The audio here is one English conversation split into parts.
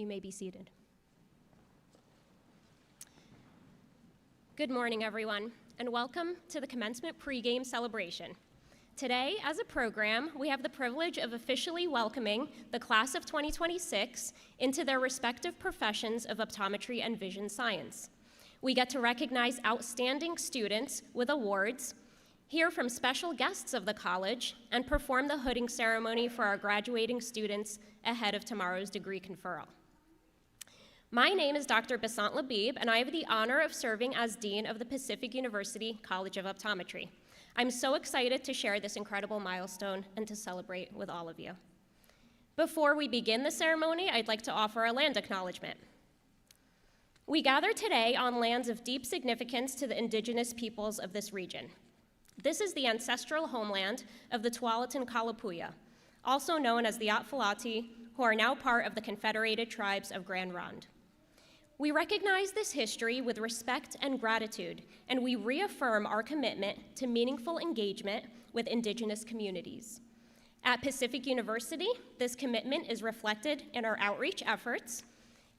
may be seated. Good morning, everyone, and welcome to the commencement pregame celebration. Today, as a program, we have the privilege of officially welcoming the class of 2026 into their respective professions of optometry and vision science. We get to recognize outstanding students with awards, hear from special guests of the college, and perform the hooding ceremony for our graduating students ahead of tomorrow's degree conferral. My name is Dr. Basant Labib, and I have the honor of serving as Dean of the Pacific University College of Optometry. I'm so excited to share this incredible milestone and to celebrate with all of you. Before we begin the ceremony, I'd like to offer a land acknowledgement. We gather today on lands of deep significance to the indigenous peoples of this region. This is the ancestral homeland of the Tualatin Kalapuya, also known as the Atfalati, who are now part of the Confederated Tribes of Grand Ronde. We recognize this history with respect and gratitude, and we reaffirm our commitment to meaningful engagement with indigenous communities. At Pacific University, this commitment is reflected in our outreach efforts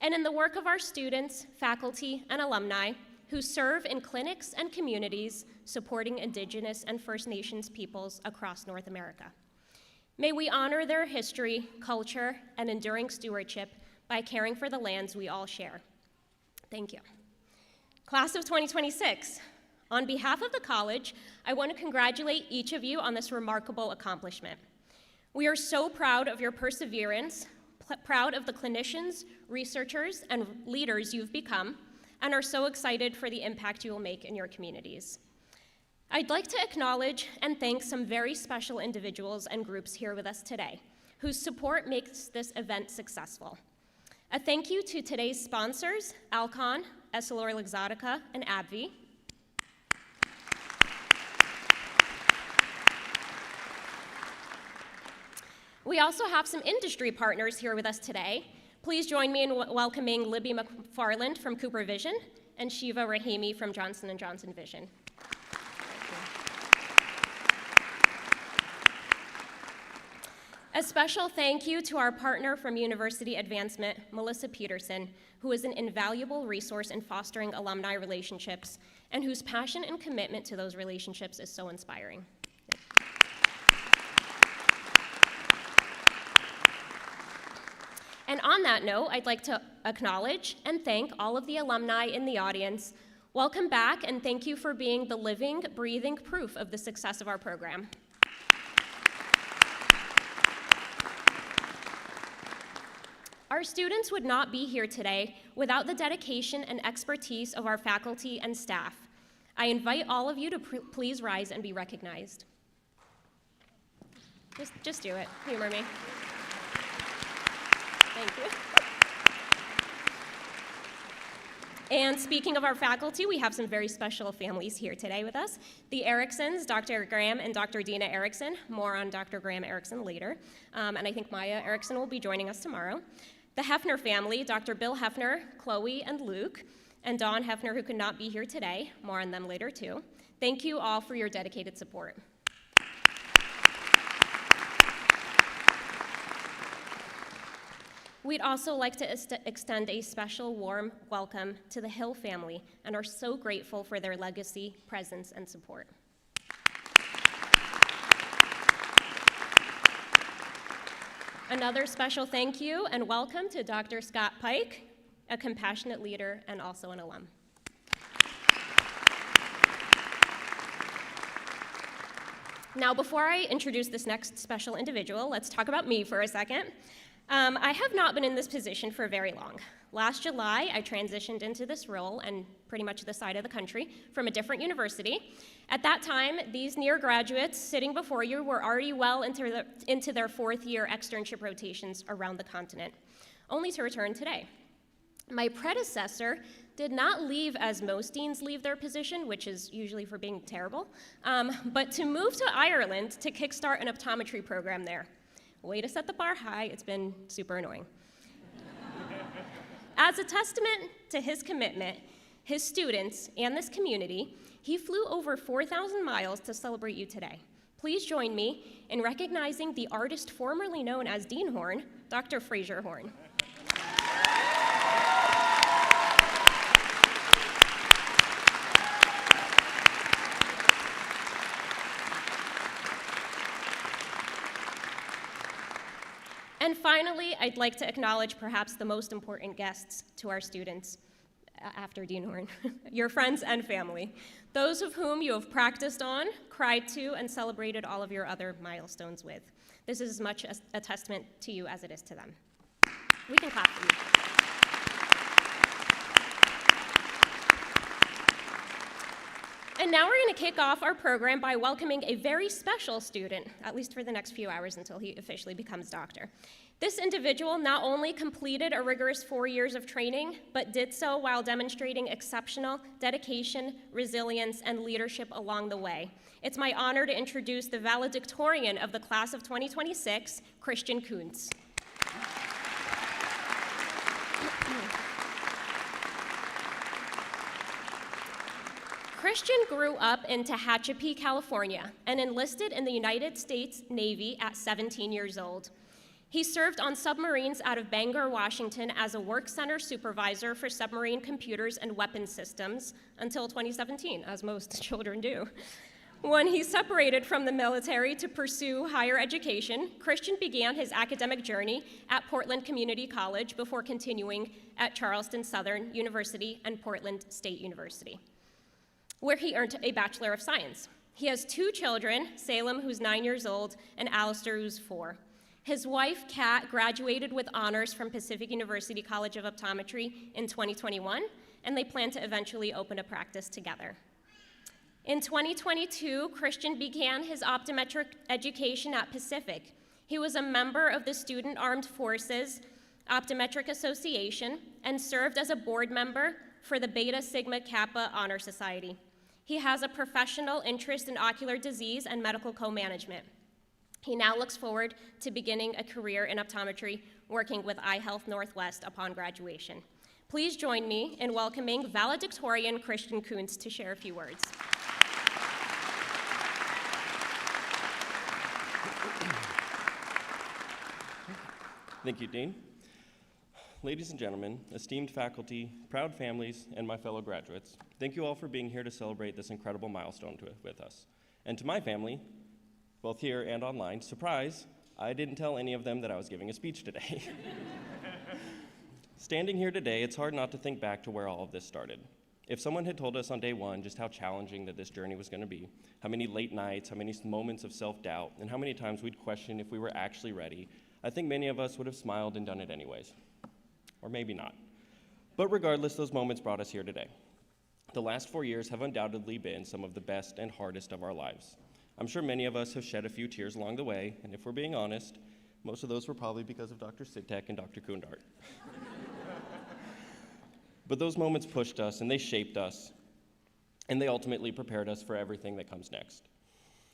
and in the work of our students, faculty, and alumni who serve in clinics and communities supporting Indigenous and First Nations peoples across North America. May we honor their history, culture, and enduring stewardship by caring for the lands we all share. Thank you. Class of 2026, on behalf of the college, I want to congratulate each of you on this remarkable accomplishment. We are so proud of your perseverance, proud of the clinicians, researchers, and leaders you've become, and are so excited for the impact you will make in your communities. I'd like to acknowledge and thank some very special individuals and groups here with us today, whose support makes this event successful. A thank you to today's sponsors, Alcon, EssilorLuxottica, and AbbVie. We also have some industry partners here with us today. Please join me in welcoming Libby McFarland from Cooper Vision and Shiva Rahimi from Johnson & Johnson Vision. A special thank you to our partner from University Advancement, Melissa Peterson, who is an invaluable resource in fostering alumni relationships and whose passion and commitment to those relationships is so inspiring. And on that note, I'd like to acknowledge and thank all of the alumni in the audience. Welcome back, and thank you for being the living, breathing proof of the success of our program. Our students would not be here today without the dedication and expertise of our faculty and staff. I invite all of you to please rise and be recognized. Just do it. Humor me. Thank you. And speaking of our faculty, we have some very special families here today with us. The Ericksons, Dr. Graham and Dr. Dina Erickson. More on Dr. Graham Erickson later. And I think Maya Erickson will be joining us tomorrow. The Hefner family, Dr. Bill Hefner, Chloe, and Luke, and Dawn Hefner, who could not be here today. More on them later, too. Thank you all for your dedicated support. We'd also like to extend a special warm welcome to the Hill family and are so grateful for their legacy, presence, and support. Another special thank you and welcome to Dr. Scott Pike, a compassionate leader and also an alum. Now, before I introduce this next special individual, let's talk about me for a second. I have not been in this position for very long. Last July, I transitioned into this role and pretty much the side of the country from a different university. At that time, these near graduates sitting before you were already well into their fourth year externship rotations around the continent, only to return today. My predecessor did not leave as most deans leave their position, which is usually for being terrible, but to move to Ireland to kickstart an optometry program there. Way to set the bar high, it's been super annoying. As a testament to his commitment, his students, and this community, he flew over 4,000 miles to celebrate you today. Please join me in recognizing the artist formerly known as Dean Horn, Dr. Fraser Horn. And finally, I'd like to acknowledge perhaps the most important guests to our students after Dean Horn, your friends and family, those of whom you have practiced on, cried to, and celebrated all of your other milestones with. This is as much a testament to you as it is to them. We can clap for you. And now we're going to kick off our program by welcoming a very special student, at least for the next few hours until he officially becomes doctor. This individual not only completed a rigorous 4 years of training, but did so while demonstrating exceptional dedication, resilience, and leadership along the way. It's my honor to introduce the valedictorian of the class of 2026, Christian Kuntz. Christian grew up in Tehachapi, California, and enlisted in the United States Navy at 17 years old. He served on submarines out of Bangor, Washington as a work center supervisor for submarine computers and weapons systems until 2017, as most children do. When he separated from the military to pursue higher education, Christian began his academic journey at Portland Community College before continuing at Charleston Southern University and Portland State University, where he earned a Bachelor of Science. He has 2 children, Salem, who's 9 years old, and Alistair, who's 4. His wife, Kat, graduated with honors from Pacific University College of Optometry in 2021, and they plan to eventually open a practice together. In 2022, Christian began his optometric education at Pacific. He was a member of the Student Armed Forces Optometric Association and served as a board member for the Beta Sigma Kappa Honor Society. He has a professional interest in ocular disease and medical co-management. He now looks forward to beginning a career in optometry, working with Eye Health Northwest upon graduation. Please join me in welcoming valedictorian Christian Kuntz to share a few words. Thank you, Dean. Ladies and gentlemen, esteemed faculty, proud families, and my fellow graduates, thank you all for being here to celebrate this incredible milestone with us. And to my family, both here and online, surprise, I didn't tell any of them that I was giving a speech today. Standing here today, it's hard not to think back to where all of this started. If someone had told us on day one just how challenging that this journey was going to be, how many late nights, how many moments of self-doubt, and how many times we'd question if we were actually ready, I think many of us would have smiled and done it anyways. Or maybe not. But regardless, those moments brought us here today. The last 4 years have undoubtedly been some of the best and hardest of our lives. I'm sure many of us have shed a few tears along the way, and if we're being honest, most of those were probably because of Dr. Sitek and Dr. Kundart. But those moments pushed us, and they shaped us, and they ultimately prepared us for everything that comes next.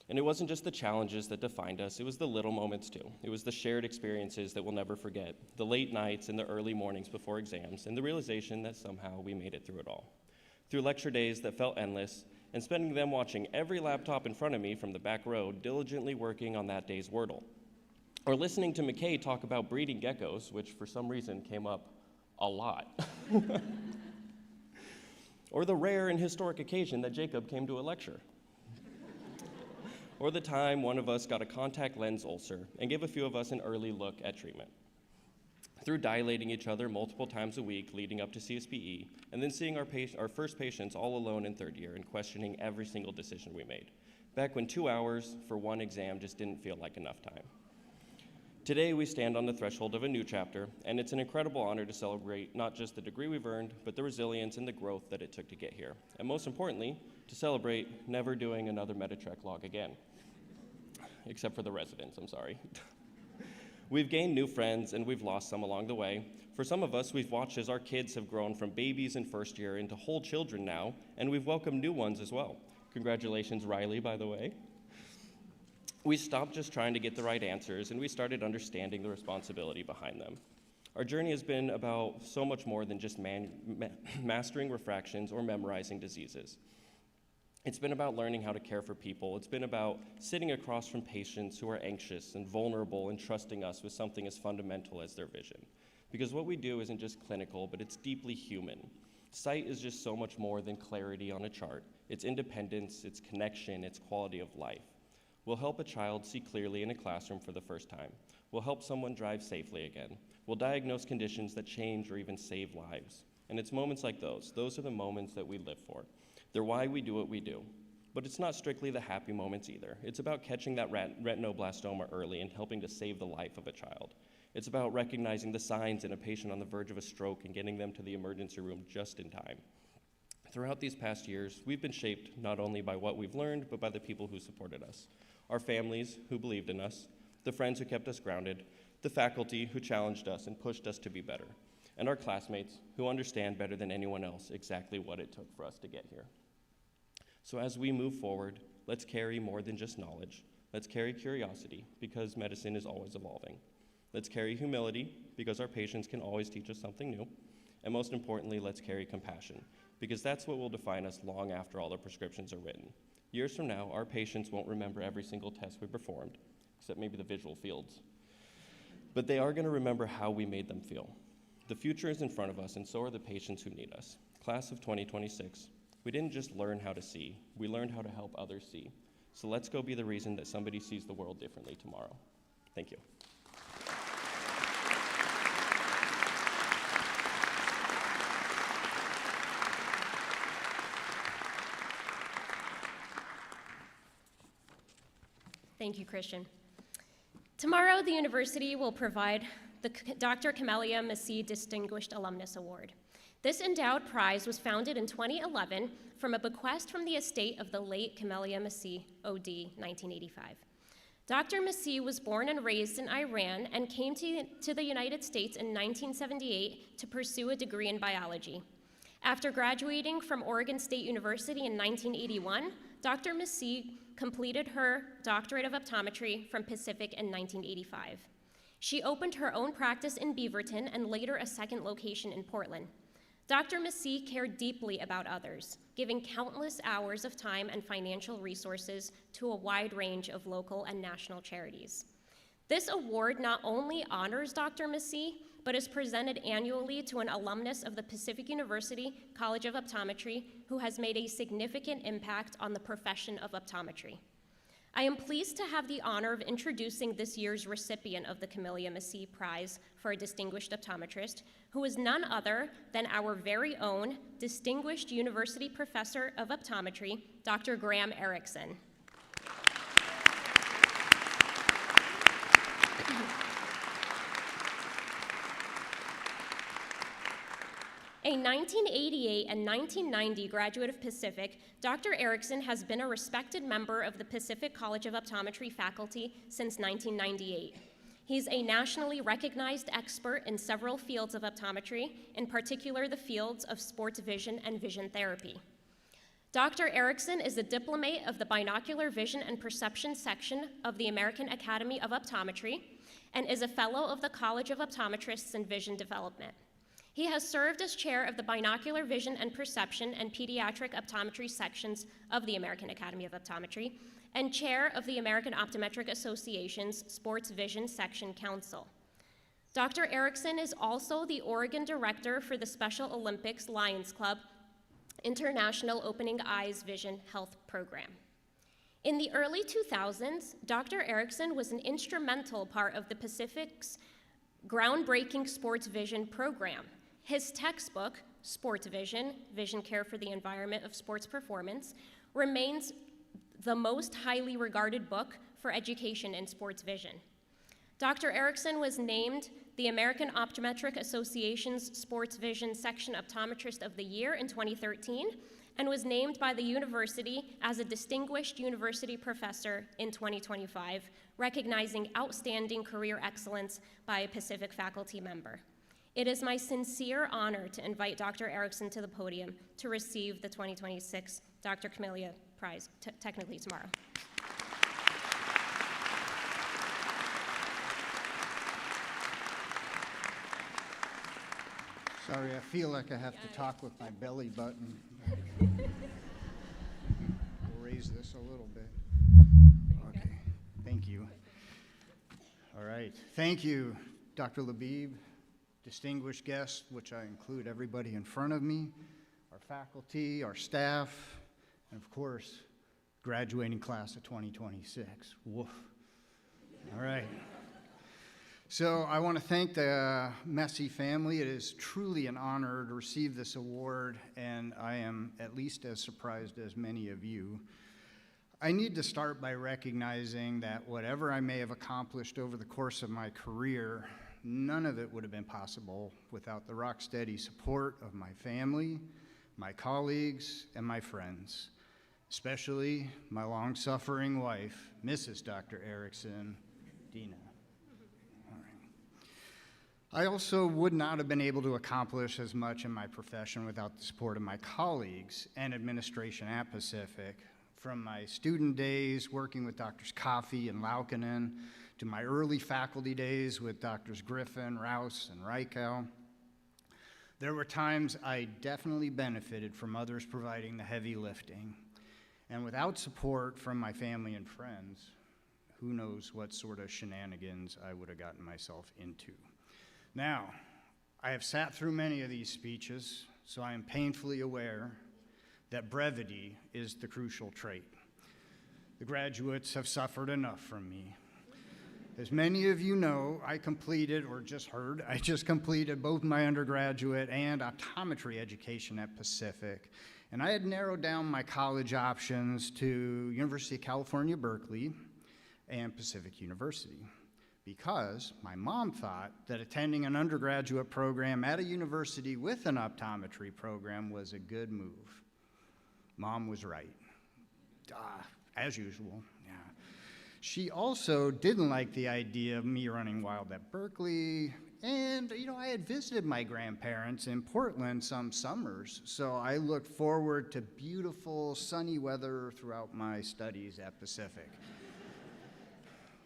And it wasn't just the challenges that defined us, it was the little moments too. It was the shared experiences that we'll never forget, the late nights and the early mornings before exams, and the realization that somehow we made it through it all. Through lecture days that felt endless, and spending them watching every laptop in front of me from the back row, diligently working on that day's Wordle. Or listening to McKay talk about breeding geckos, which for some reason came up a lot. Or the rare and historic occasion that Jacob came to a lecture. Or the time one of us got a contact lens ulcer and gave a few of us an early look at treatment. Through dilating each other multiple times a week leading up to CSPE, and then seeing our first patients all alone in 3rd year and questioning every single decision we made, back when 2 hours for one exam just didn't feel like enough time. Today we stand on the threshold of a new chapter, and it's an incredible honor to celebrate not just the degree we've earned, but the resilience and the growth that it took to get here. And most importantly, to celebrate never doing another Meditrek log again. Except for the residents, I'm sorry. We've gained new friends, and we've lost some along the way. For some of us, we've watched as our kids have grown from babies in 1st year into whole children now, and we've welcomed new ones as well. Congratulations, Riley, by the way. We stopped just trying to get the right answers, and we started understanding the responsibility behind them. Our journey has been about so much more than just mastering refractions or memorizing diseases. It's been about learning how to care for people. It's been about sitting across from patients who are anxious and vulnerable and trusting us with something as fundamental as their vision. Because what we do isn't just clinical, but it's deeply human. Sight is just so much more than clarity on a chart. It's independence, it's connection, it's quality of life. We'll help a child see clearly in a classroom for the first time. We'll help someone drive safely again. We'll diagnose conditions that change or even save lives. And it's moments like those are the moments that we live for. They're why we do what we do. But it's not strictly the happy moments either. It's about catching that retinoblastoma early and helping to save the life of a child. It's about recognizing the signs in a patient on the verge of a stroke and getting them to the emergency room just in time. Throughout these past years, we've been shaped not only by what we've learned, but by the people who supported us. Our families who believed in us, the friends who kept us grounded, the faculty who challenged us and pushed us to be better, and our classmates who understand better than anyone else exactly what it took for us to get here. So as we move forward, let's carry more than just knowledge. Let's carry curiosity, because medicine is always evolving. Let's carry humility, because our patients can always teach us something new. And most importantly, let's carry compassion, because that's what will define us long after all the prescriptions are written. Years from now, our patients won't remember every single test we performed, except maybe the visual fields. But they are going to remember how we made them feel. The future is in front of us, and so are the patients who need us. Class of 2026, we didn't just learn how to see, we learned how to help others see. So let's go be the reason that somebody sees the world differently tomorrow. Thank you. Thank you, Christian. Tomorrow, the university will provide the Dr. Camellia Massey Distinguished Alumnus Award. This endowed prize was founded in 2011 from a bequest from the estate of the late Camellia Massey, OD, 1985. Dr. Massey was born and raised in Iran and came to the United States in 1978 to pursue a degree in biology. After graduating from Oregon State University in 1981, Dr. Massey completed her doctorate of optometry from Pacific in 1985. She opened her own practice in Beaverton and later a second location in Portland. Dr. Massey cared deeply about others, giving countless hours of time and financial resources to a wide range of local and national charities. This award not only honors Dr. Massey, but is presented annually to an alumnus of the Pacific University College of Optometry who has made a significant impact on the profession of optometry. I am pleased to have the honor of introducing this year's recipient of the Camellia Massey Prize for a Distinguished Optometrist, who is none other than our very own Distinguished University Professor of Optometry, Dr. Graham Erickson. A 1988 and 1990 graduate of Pacific, Dr. Erickson has been a respected member of the Pacific College of Optometry faculty since 1998. He's a nationally recognized expert in several fields of optometry, in particular the fields of sports vision and vision therapy. Dr. Erickson is a diplomate of the Binocular Vision and Perception section of the American Academy of Optometry and is a fellow of the College of Optometrists in Vision Development. He has served as chair of the Binocular Vision and Perception and Pediatric Optometry sections of the American Academy of Optometry and chair of the American Optometric Association's Sports Vision Section Council. Dr. Erickson is also the Oregon Director for the Special Olympics Lions Club International Opening Eyes Vision Health Program. In the early 2000s, Dr. Erickson was an instrumental part of the Pacific's groundbreaking sports vision program. His textbook, Sports Vision, Vision Care for the Environment of Sports Performance, remains the most highly regarded book for education in sports vision. Dr. Erickson was named the American Optometric Association's Sports Vision Section Optometrist of the Year in 2013 and was named by the university as a Distinguished University Professor in 2025, recognizing outstanding career excellence by a Pacific faculty member. It is my sincere honor to invite Dr. Erickson to the podium to receive the 2026 Dr. Camellia Prize, technically tomorrow. Sorry, I feel like I have to talk with my belly button. We'll raise this a little bit. Okay, thank you. All right, thank you, Dr. Labib, distinguished guests, which I include everybody in front of me, our faculty, our staff, and of course, graduating class of 2026. Woof. All right. So I want to thank the Messi family. It is truly an honor to receive this award, and I am at least as surprised as many of you. I need to start by recognizing that whatever I may have accomplished over the course of my career, none of it would have been possible without the rock-steady support of my family, my colleagues, and my friends, especially my long-suffering wife, Mrs. Dr. Erickson, Dina. I also would not have been able to accomplish as much in my profession without the support of my colleagues and administration at Pacific, from my student days working with Drs. Coffey and Laukkanen to my early faculty days with Drs. Griffin, Rouse, and Reichow. There were times I definitely benefited from others providing the heavy lifting, and without support from my family and friends, who knows what sort of shenanigans I would have gotten myself into. Now, I have sat through many of these speeches, so I am painfully aware that brevity is the crucial trait. The graduates have suffered enough from me. As many of you know, I just completed both my undergraduate and optometry education at Pacific, and I had narrowed down my college options to University of California, Berkeley, and Pacific University, because my mom thought that attending an undergraduate program at a university with an optometry program was a good move. Mom was right, as usual, yeah. She also didn't like the idea of me running wild at Berkeley, and I had visited my grandparents in Portland some summers, so I looked forward to beautiful sunny weather throughout my studies at Pacific.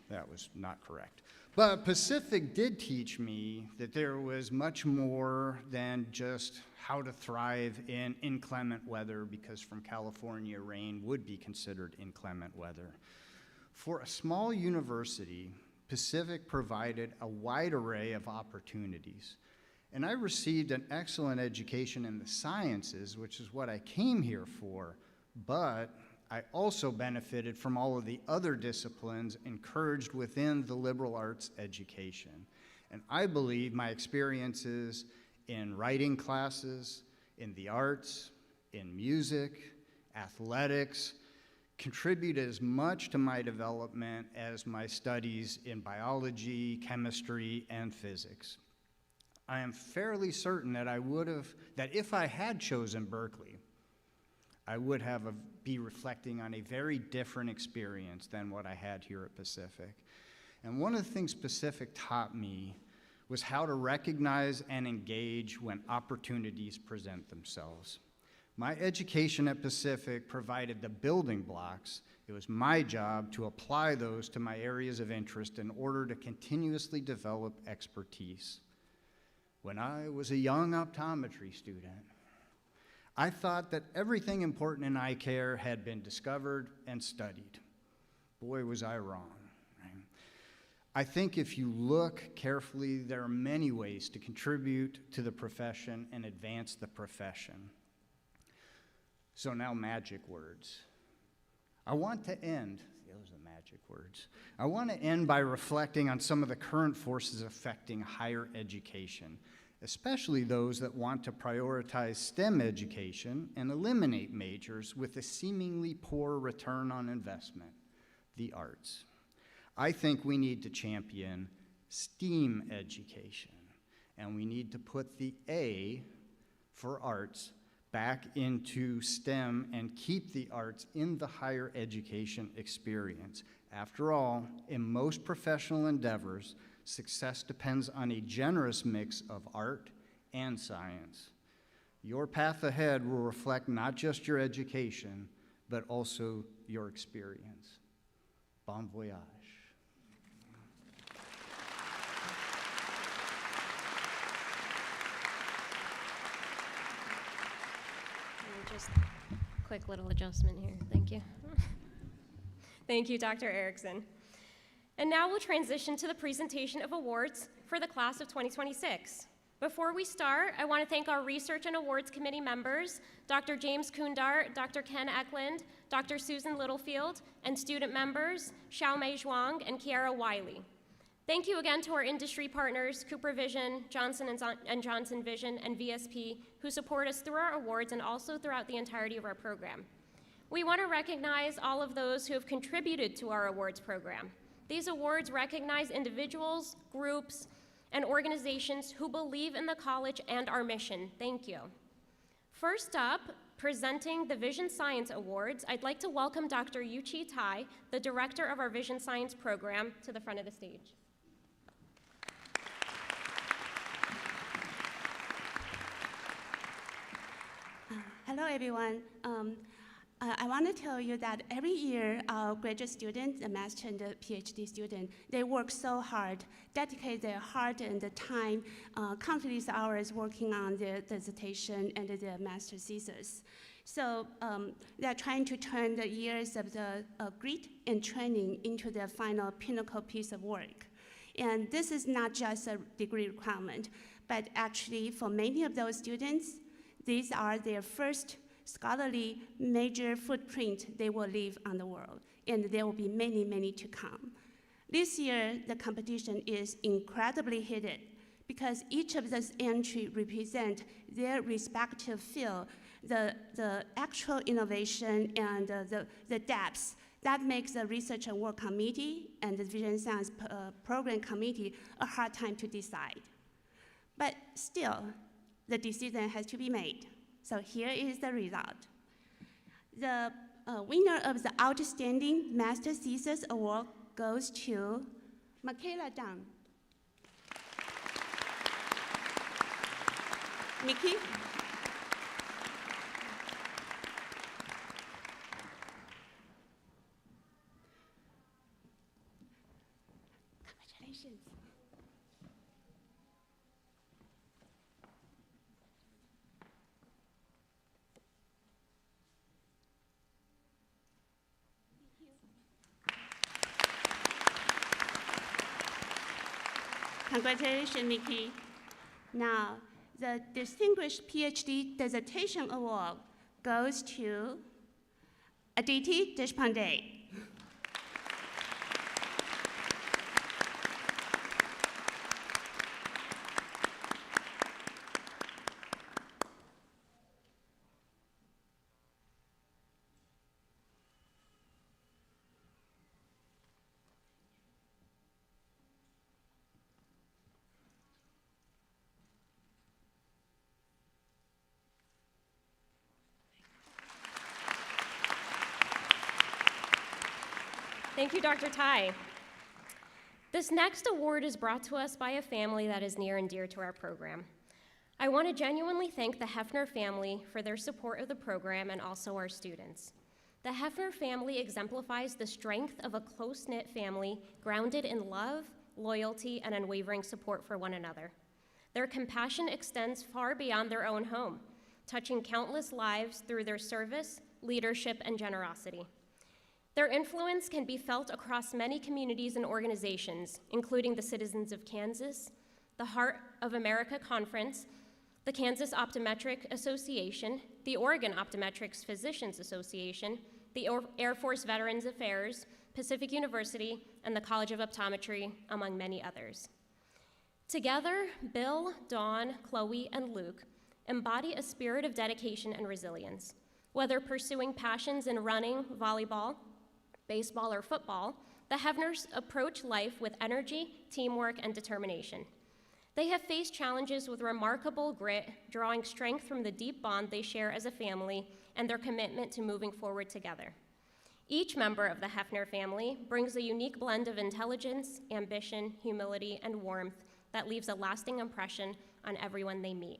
That was not correct. But Pacific did teach me that there was much more than just how to thrive in inclement weather, because from California, rain would be considered inclement weather. For a small university, Pacific provided a wide array of opportunities, and I received an excellent education in the sciences, which is what I came here for, but I also benefited from all of the other disciplines encouraged within the liberal arts education. And I believe my experiences in writing classes, in the arts, in music, athletics, contribute as much to my development as my studies in biology, chemistry, and physics. I am fairly certain that that if I had chosen Berkeley, I would be reflecting on a very different experience than what I had here at Pacific. And one of the things Pacific taught me was how to recognize and engage when opportunities present themselves. My education at Pacific provided the building blocks. It was my job to apply those to my areas of interest in order to continuously develop expertise. When I was a young optometry student, I thought that everything important in eye care had been discovered and studied. Boy, was I wrong. Right? I think if you look carefully, there are many ways to contribute to the profession and advance the profession. So now, magic words. I want to end by reflecting on some of the current forces affecting higher education, especially those that want to prioritize STEM education and eliminate majors with a seemingly poor return on investment, the arts. I think we need to champion STEAM education, and we need to put the A for arts back into STEM and keep the arts in the higher education experience. After all, in most professional endeavors, success depends on a generous mix of art and science. Your path ahead will reflect not just your education, but also your experience. Bon voyage. Just a quick little adjustment here. Thank you. Thank you, Dr. Erickson. And now we'll transition to the presentation of awards for the class of 2026. Before we start, I want to thank our Research and Awards Committee members, Dr. James Kundar, Dr. Ken Eklund, Dr. Susan Littlefield, and student members, Xiaomei Zhuang and Kiara Wiley. Thank you again to our industry partners, Cooper Vision, Johnson & Johnson Vision, and VSP, who support us through our awards and also throughout the entirety of our program. We want to recognize all of those who have contributed to our awards program. These awards recognize individuals, groups, and organizations who believe in the college and our mission. Thank you. First up, presenting the Vision Science Awards, I'd like to welcome Dr. Yuchi Tai, the director of our Vision Science program, to the front of the stage. Hello, everyone. I want to tell you that every year, our graduate students, the master and the PhD student, they work so hard, dedicate their heart and the time, countless hours working on their dissertation and their master thesis. So they're trying to turn the years of the grit and training into their final pinnacle piece of work. And this is not just a degree requirement, but actually for many of those students, these are their first scholarly major footprint they will leave on the world, and there will be many, many to come. This year, the competition is incredibly heated because each of those entries represent their respective field, the actual innovation and the depths that makes the Research and Work Committee and the Vision Science Program Committee a hard time to decide. But still, the decision has to be made. So here is the result. The winner of the Outstanding Master Thesis Award goes to Michaela Dunn. Mickey? Congratulations. Congratulations, Nikki. Now, the Distinguished PhD Dissertation Award goes to Aditi Deshpande. Thank you, Dr. Tai. This next award is brought to us by a family that is near and dear to our program. I want to genuinely thank the Hefner family for their support of the program and also our students. The Hefner family exemplifies the strength of a close-knit family grounded in love, loyalty, and unwavering support for one another. Their compassion extends far beyond their own home, touching countless lives through their service, leadership, and generosity. Their influence can be felt across many communities and organizations, including the Citizens of Kansas, the Heart of America Conference, the Kansas Optometric Association, the Oregon Optometrics Physicians Association, the Air Force Veterans Affairs, Pacific University, and the College of Optometry, among many others. Together, Bill, Dawn, Chloe, and Luke embody a spirit of dedication and resilience. Whether pursuing passions in running, volleyball, baseball, or football, the Hefners approach life with energy, teamwork, and determination. They have faced challenges with remarkable grit, drawing strength from the deep bond they share as a family and their commitment to moving forward together. Each member of the Hefner family brings a unique blend of intelligence, ambition, humility, and warmth that leaves a lasting impression on everyone they meet.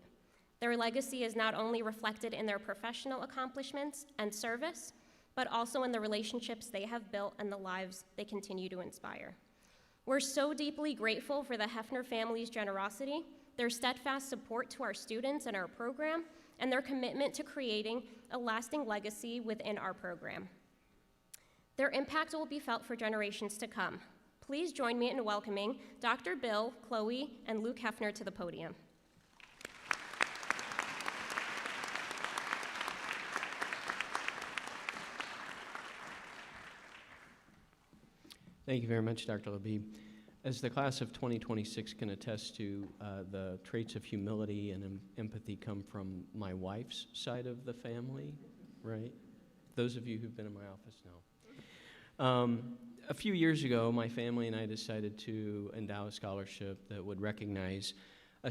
Their legacy is not only reflected in their professional accomplishments and service, but also in the relationships they have built and the lives they continue to inspire. We're so deeply grateful for the Hefner family's generosity, their steadfast support to our students and our program, and their commitment to creating a lasting legacy within our program. Their impact will be felt for generations to come. Please join me in welcoming Dr. Bill, Chloe, and Luke Hefner to the podium. Thank you very much, Dr. Labib. As the class of 2026 can attest to, the traits of humility and empathy come from my wife's side of the family, right? Those of you who've been in my office know. A few years ago, my family and I decided to endow a scholarship that would recognize a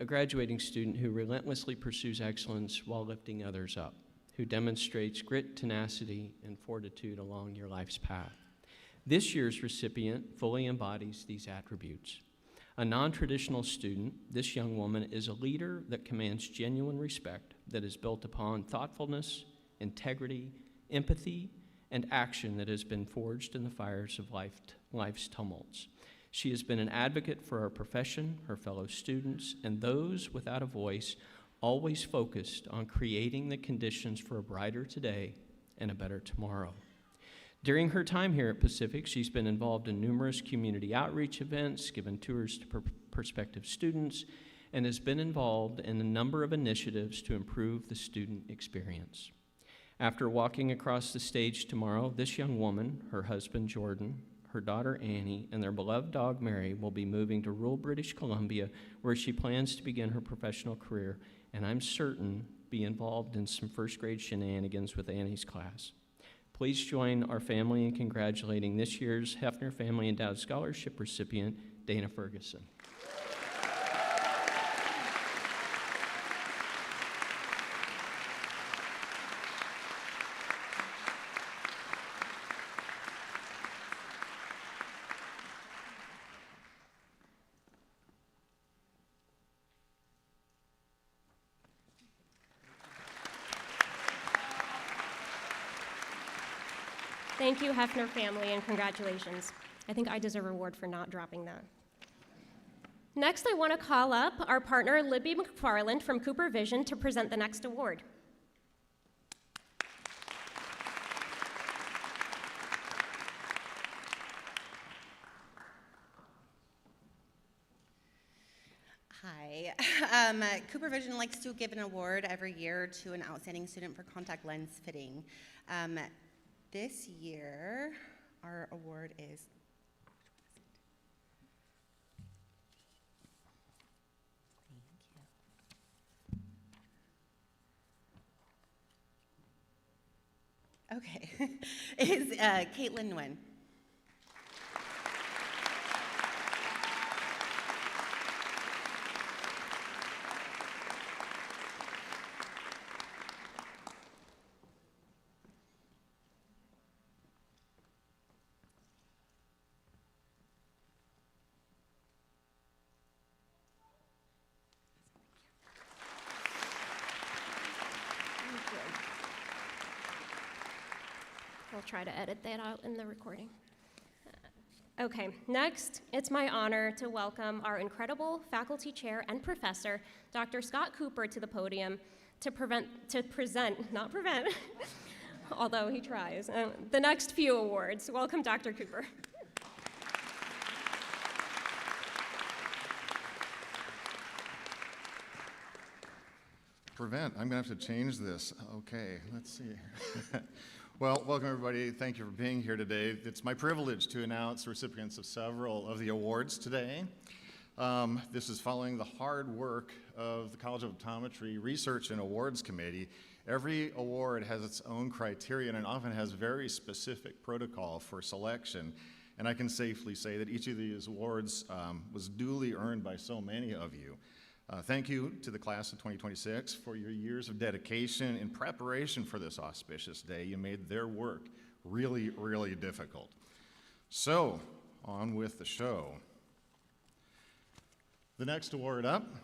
graduating student who relentlessly pursues excellence while lifting others up, who demonstrates grit, tenacity, and fortitude along your life's path. This year's recipient fully embodies these attributes. A non-traditional student, this young woman is a leader that commands genuine respect that is built upon thoughtfulness, integrity, empathy, and action that has been forged in the fires of life's tumults. She has been an advocate for our profession, her fellow students, and those without a voice, always focused on creating the conditions for a brighter today and a better tomorrow. During her time here at Pacific, she's been involved in numerous community outreach events, given tours to prospective students, and has been involved in a number of initiatives to improve the student experience. After walking across the stage tomorrow, this young woman, her husband Jordan, her daughter Annie, and their beloved dog Mary will be moving to rural British Columbia, where she plans to begin her professional career, and I'm certain be involved in some first grade shenanigans with Annie's class. Please join our family in congratulating this year's Hefner Family Endowed Scholarship recipient, Dana Ferguson. Thank you, Hefner family, and congratulations. I think I deserve a reward for not dropping that. Next, I want to call up our partner, Libby McFarland from Cooper Vision, to present the next award. Hi. Cooper Vision likes to give an award every year to an outstanding student for contact lens fitting. This year, our award is, okay, is Caitlin Nguyen. I'll try to edit that out in the recording. Okay, next, it's my honor to welcome our incredible faculty chair and professor, Dr. Scott Cooper, to the podium to present, not prevent, although he tries, the next few awards. Welcome, Dr. Cooper. Prevent, I'm gonna have to change this. Okay, let's see. Well, welcome everybody. Thank you for being here today. It's my privilege to announce recipients of several of the awards today. This is following the hard work of the College of Optometry Research and Awards Committee. Every award has its own criterion and often has very specific protocol for selection. And I can safely say that each of these awards was duly earned by so many of you. Thank you to the class of 2026 for your years of dedication in preparation for this auspicious day. You made their work really, really difficult. So, on with the show. The next award up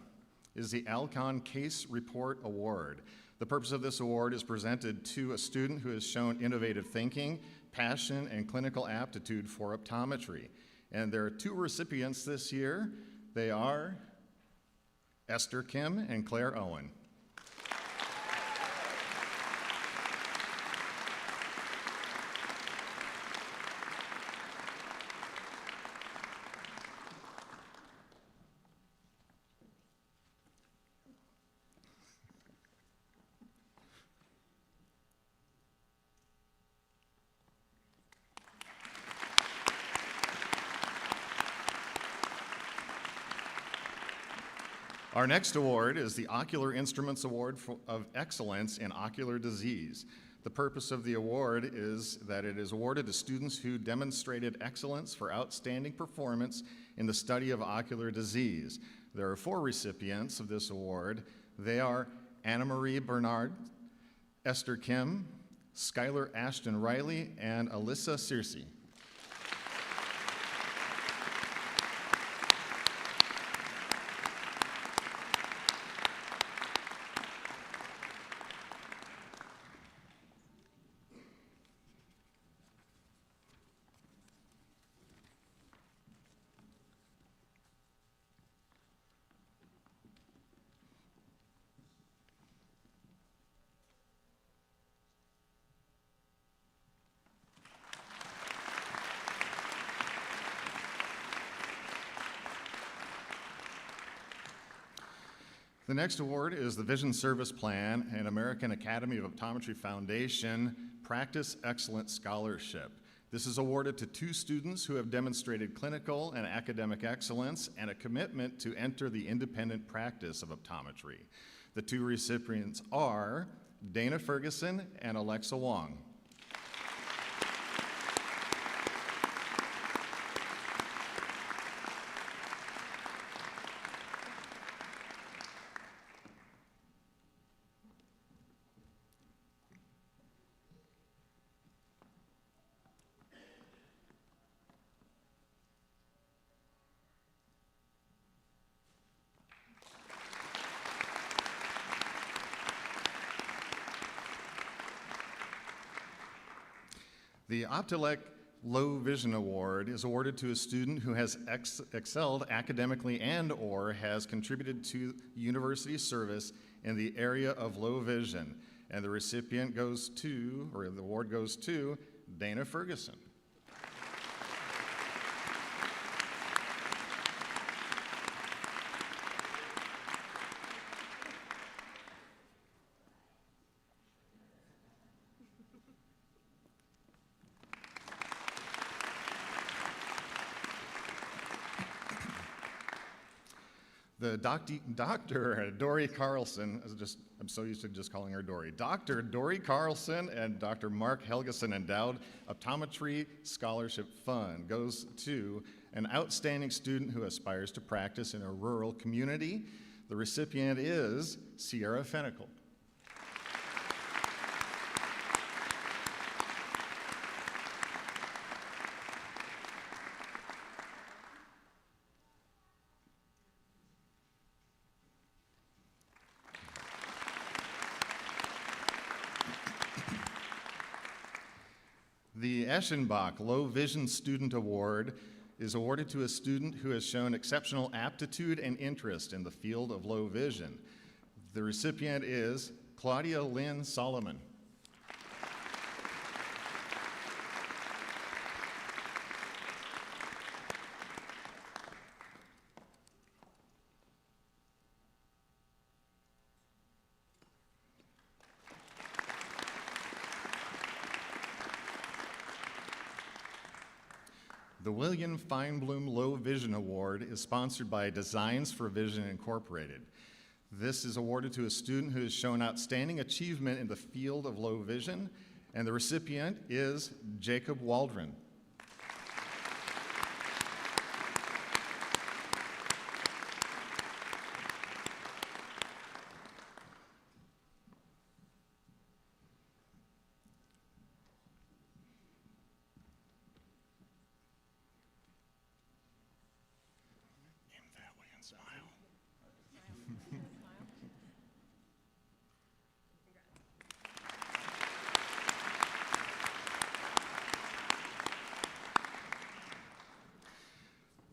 is the Alcon Case Report Award. The purpose of this award is presented to a student who has shown innovative thinking, passion, and clinical aptitude for optometry. And there are two recipients this year. They are Esther Kim and Claire Owen. Our next award is the Ocular Instruments Award of Excellence in Ocular Disease. The purpose of the award is that it is awarded to students who demonstrated excellence for outstanding performance in the study of ocular disease. There are 4 recipients of this award. They are Anna Marie Bernard, Esther Kim, Skylar Ashton Riley, and Alyssa Searcy. The next award is the Vision Service Plan and American Academy of Optometry Foundation Practice Excellence Scholarship. This is awarded to 2 students who have demonstrated clinical and academic excellence and a commitment to enter the independent practice of optometry. The 2 recipients are Dana Ferguson and Alexa Wong. The Optelec Low Vision Award is awarded to a student who has excelled academically and/or has contributed to university service in the area of low vision. And the recipient goes to, or the award goes to, Dana Ferguson. The Dr. Dory Carlson, I'm so used to just calling her Dory. Dr. Dory Carlson and Dr. Mark Helgeson Endowed Optometry Scholarship Fund goes to an outstanding student who aspires to practice in a rural community. The recipient is Sierra Fennicle. The Eschenbach Low Vision Student Award is awarded to a student who has shown exceptional aptitude and interest in the field of low vision. The recipient is Claudia Lynn Solomon. The William Feinblum Low Vision Award is sponsored by Designs for Vision Incorporated. This is awarded to a student who has shown outstanding achievement in the field of low vision, and the recipient is Jacob Waldron.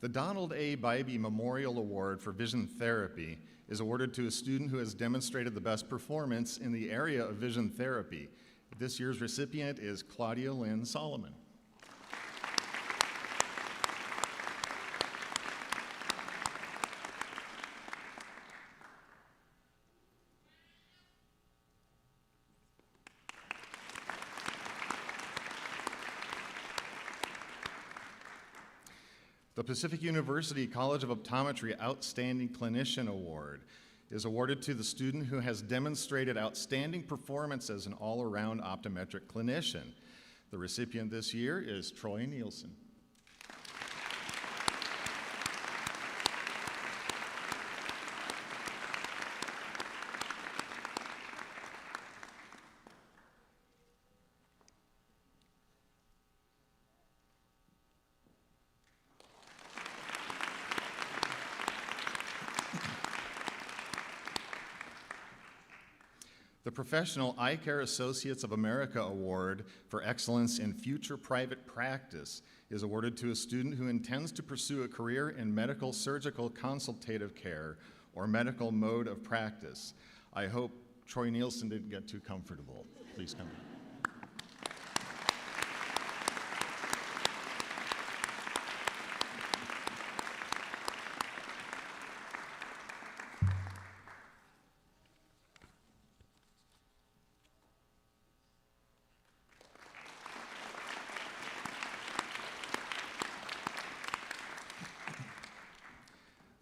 The Donald A. Bybee Memorial Award for Vision Therapy is awarded to a student who has demonstrated the best performance in the area of vision therapy. This year's recipient is Claudia Lynn Solomon. The Pacific University College of Optometry Outstanding Clinician Award is awarded to the student who has demonstrated outstanding performance as an all-around optometric clinician. The recipient this year is Troy Nielsen. The Professional Eye Care Associates of America Award for Excellence in Future Private Practice is awarded to a student who intends to pursue a career in medical surgical consultative care or medical mode of practice. I hope Troy Nielsen didn't get too comfortable. Please come.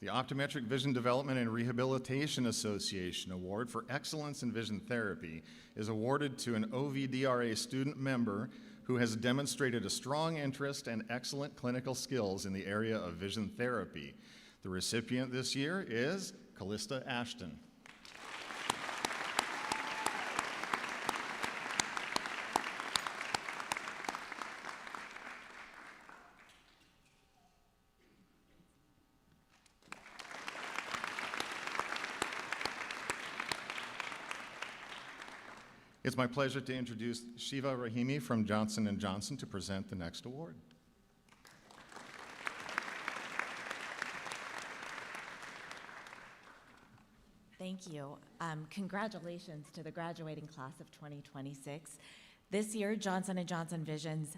The Optometric Vision Development and Rehabilitation Association Award for Excellence in Vision Therapy is awarded to an OVDRA student member who has demonstrated a strong interest and excellent clinical skills in the area of vision therapy. The recipient this year is Callista Ashton. It's my pleasure to introduce Shiva Rahimi from Johnson & Johnson to present the next award. Thank you. Congratulations to the graduating class of 2026. This year, Johnson & Johnson Vision's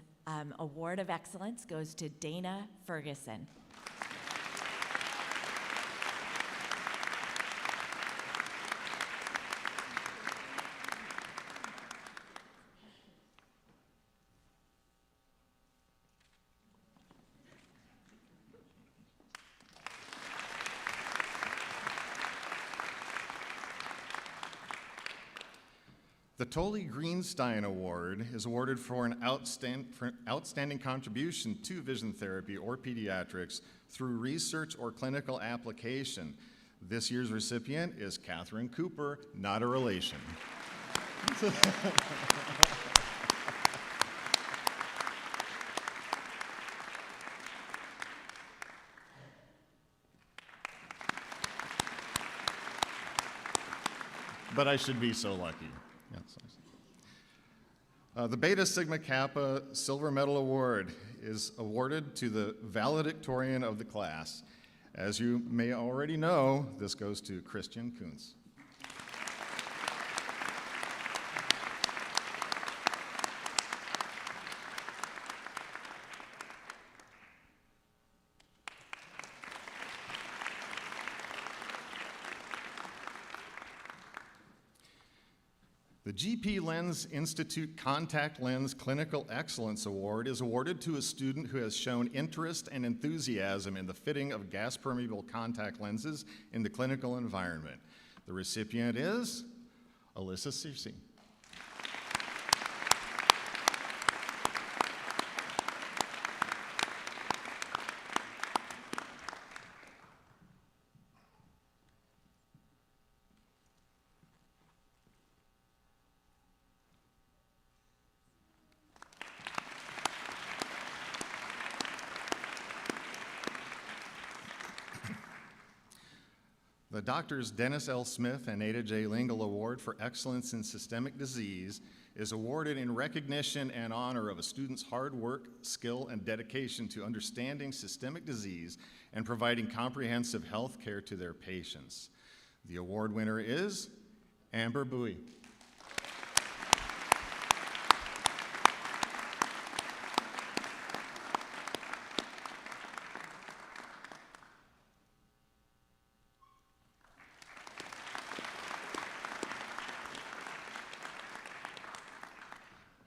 Award of Excellence goes to Dana Ferguson. The Tolley Greenstein Award is awarded for an outstanding contribution to vision therapy or pediatrics through research or clinical application. This year's recipient is Catherine Cooper, not a relation. But I should be so lucky. Yeah, the Beta Sigma Kappa Silver Medal Award is awarded to the valedictorian of the class. As you may already know, this goes to Christian Kuntz. The GP Lens Institute Contact Lens Clinical Excellence Award is awarded to a student who has shown interest and enthusiasm in the fitting of gas-permeable contact lenses in the clinical environment. The recipient is Alyssa Circe. The Drs. Dennis L. Smith and Ada J. Lingle Award for Excellence in Systemic Disease is awarded in recognition and honor of a student's hard work, skill, and dedication to understanding systemic disease and providing comprehensive health care to their patients. The award winner is Amber Bowie.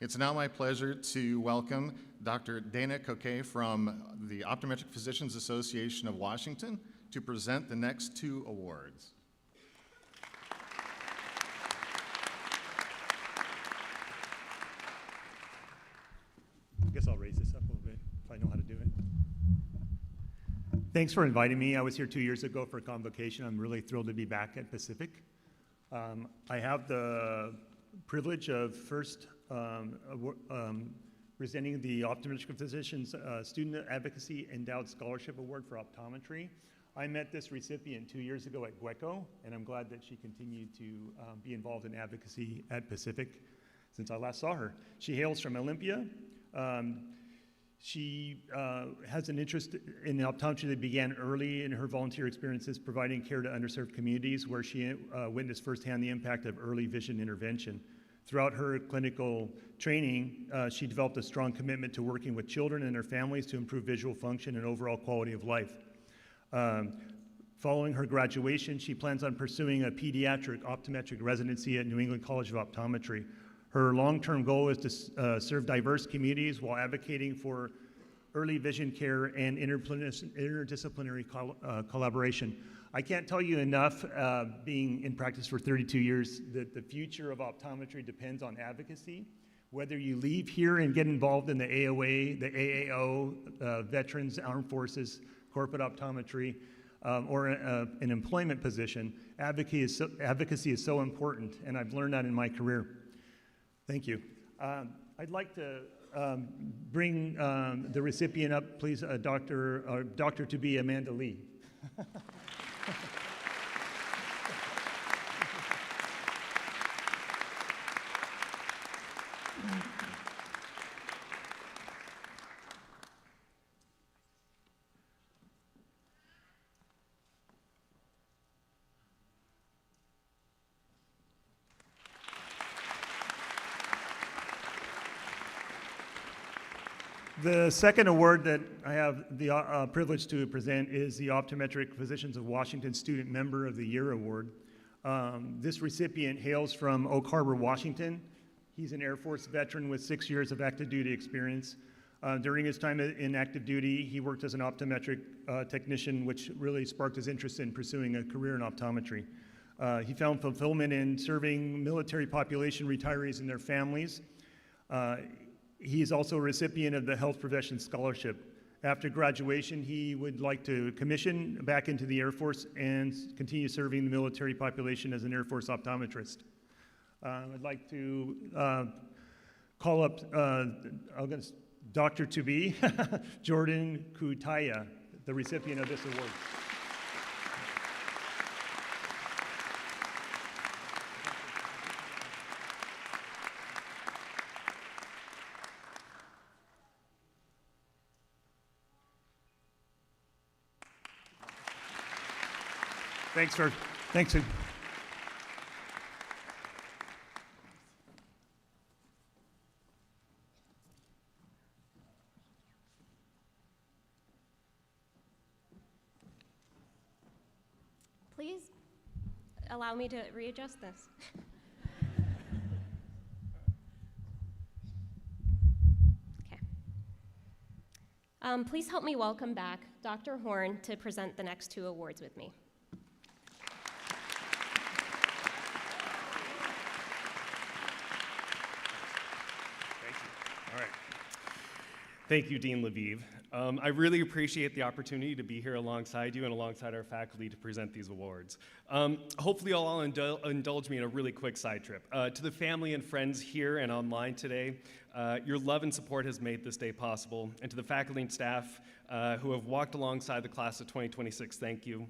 It's now my pleasure to welcome Dr. Dana Coquet from the Optometric Physicians Association of Washington to present the next 2 awards. I guess I'll raise this up a little bit if I know how to do it. Thanks for inviting me. I was here 2 years ago for a convocation. I'm really thrilled to be back at Pacific. I have the privilege of first presenting the Optometric Physicians Student Advocacy Endowed Scholarship Award for Optometry. I met this recipient 2 years ago at GWECO, and I'm glad that she continued to be involved in advocacy at Pacific since I last saw her. She hails from Olympia. She has an interest in optometry that began early in her volunteer experiences providing care to underserved communities, where she witnessed firsthand the impact of early vision intervention. Throughout her clinical training, she developed a strong commitment to working with children and their families to improve visual function and overall quality of life. Following her graduation, she plans on pursuing a pediatric optometric residency at New England College of Optometry. Her long-term goal is to serve diverse communities while advocating for early vision care and interdisciplinary collaboration. I can't tell you enough, being in practice for 32 years, that the future of optometry depends on advocacy. Whether you leave here and get involved in the AOA, the AAO, Veterans, Armed Forces, corporate optometry, or an employment position, advocacy is so important, and I've learned that in my career. Thank you. I'd like to bring the recipient up, please, Dr.to-be Amanda Lee. The second award that I have the privilege to present is the Optometric Physicians of Washington Student Member of the Year Award. This recipient hails from Oak Harbor, Washington. He's an Air Force veteran with 6 years of active duty experience. During his time in active duty, he worked as an optometric technician, which really sparked his interest in pursuing a career in optometry. He found fulfillment in serving military population retirees and their families. He is also a recipient of the Health Profession Scholarship. After graduation, he would like to commission back into the Air Force and continue serving the military population as an Air Force optometrist. I'd like to call up Dr.to-be Jordan Kutaya, the recipient of this award. Thanks. Please allow me to readjust this. Okay. Please help me welcome back Dr. Horn to present the next 2 awards with me. Thank you, Dean Lviv. I really appreciate the opportunity to be here alongside you and alongside our faculty to present these awards. Hopefully you'll all indulge me in a really quick side trip. To the family and friends here and online today, your love and support has made this day possible. And to the faculty and staff who have walked alongside the class of 2026, thank you.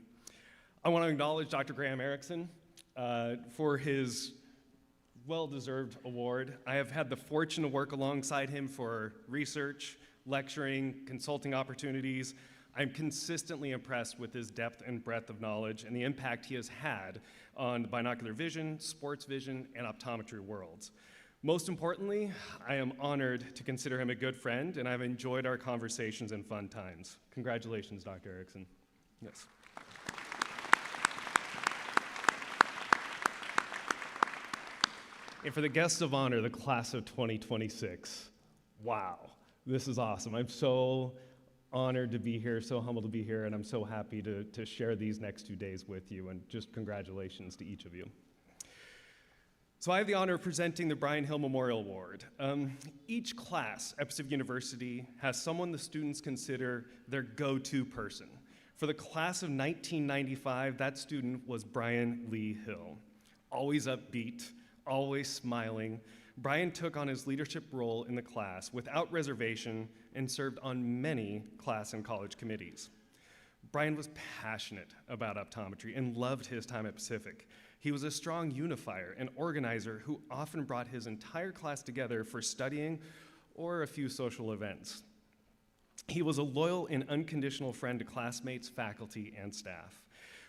I want to acknowledge Dr. Graham Erickson for his well-deserved award. I have had the fortune to work alongside him for research, lecturing, consulting opportunities. I'm consistently impressed with his depth and breadth of knowledge and the impact he has had on the binocular vision, sports vision, and optometry worlds. Most importantly, I am honored to consider him a good friend, and I've enjoyed our conversations and fun times. Congratulations, Dr. Erickson. Yes. And for the guests of honor, the class of 2026. Wow, this is awesome. I'm so honored to be here, so humbled to be here, and I'm so happy to share these next 2 days with you, and just congratulations to each of you. So I have the honor of presenting the Brian Hill Memorial Award. Each class at Pacific University has someone the students consider their go-to person. For the class of 1995, that student was Brian Lee Hill. Always upbeat, always smiling, Brian took on his leadership role in the class without reservation and served on many class and college committees. Brian was passionate about optometry and loved his time at Pacific. He was a strong unifier and organizer who often brought his entire class together for studying or a few social events. He was a loyal and unconditional friend to classmates, faculty, and staff.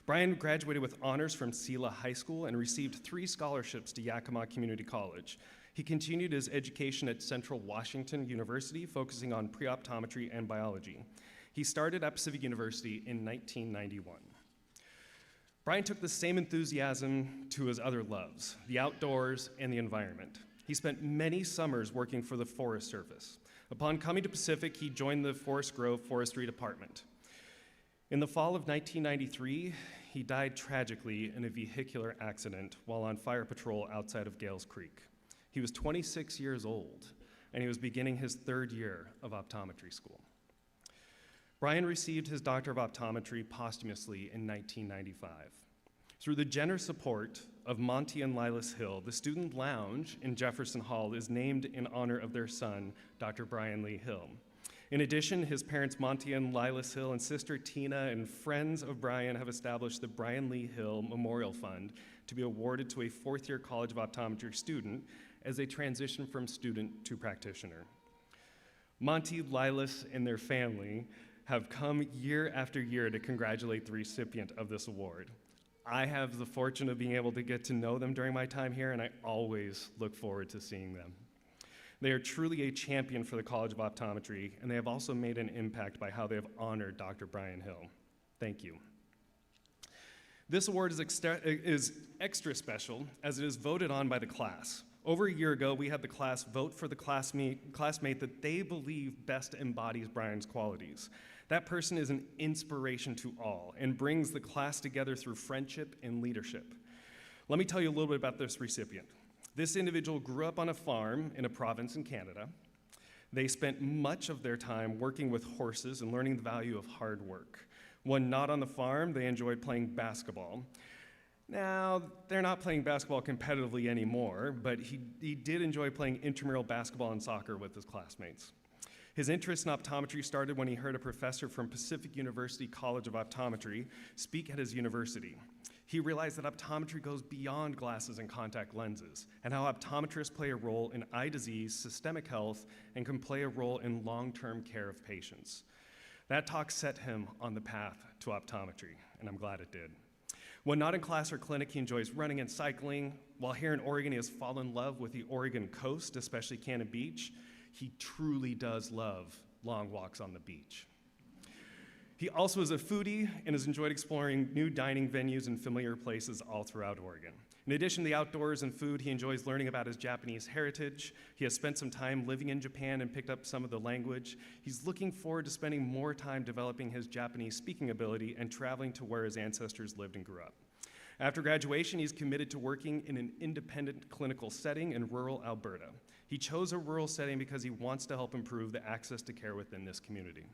Brian graduated with honors from Sela High School and received 3 scholarships to Yakima Community College. He continued his education at Central Washington University, focusing on pre-optometry and biology. He started at Pacific University in 1991. Brian took the same enthusiasm to his other loves, the outdoors and the environment. He spent many summers working for the Forest Service. Upon coming to Pacific, he joined the Forest Grove Forestry Department. In the fall of 1993, he died tragically in a vehicular accident while on fire patrol outside of Gales Creek. He was 26 years old, and he was beginning his 3rd year of optometry school. Brian received his Doctor of Optometry posthumously in 1995. Through the generous support of Monty and Lilas Hill, the Student Lounge in Jefferson Hall is named in honor of their son, Dr. Brian Lee Hill. In addition, his parents, Monty and Lilas Hill, and sister Tina, and friends of Brian have established the Brian Lee Hill Memorial Fund to be awarded to a 4th-year College of Optometry student as they transition from student to practitioner. Monty, Lilas, and their family have come year after year to congratulate the recipient of this award. I have the fortune of being able to get to know them during my time here, and I always look forward to seeing them. They are truly a champion for the College of Optometry, and they have also made an impact by how they have honored Dr. Brian Hill. Thank you. This award is extra special as it is voted on by the class. Over a year ago, we had the class vote for the classmate that they believe best embodies Brian's qualities. That person is an inspiration to all and brings the class together through friendship and leadership. Let me tell you a little bit about this recipient. This individual grew up on a farm in a province in Canada. They spent much of their time working with horses and learning the value of hard work. When not on the farm, they enjoyed playing basketball. Now, they're not playing basketball competitively anymore, but he did enjoy playing intramural basketball and soccer with his classmates. His interest in optometry started when he heard a professor from Pacific University College of Optometry speak at his university. He realized that optometry goes beyond glasses and contact lenses, and how optometrists play a role in eye disease, systemic health, and can play a role in long-term care of patients. That talk set him on the path to optometry, and I'm glad it did. When not in class or clinic, he enjoys running and cycling. While here in Oregon, he has fallen in love with the Oregon coast, especially Cannon Beach. He truly does love long walks on the beach. He also is a foodie and has enjoyed exploring new dining venues and familiar places all throughout Oregon. In addition to the outdoors and food, he enjoys learning about his Japanese heritage. He has spent some time living in Japan and picked up some of the language. He's looking forward to spending more time developing his Japanese speaking ability and traveling to where his ancestors lived and grew up. After graduation, he's committed to working in an independent clinical setting in rural Alberta. He chose a rural setting because he wants to help improve the access to care within this community.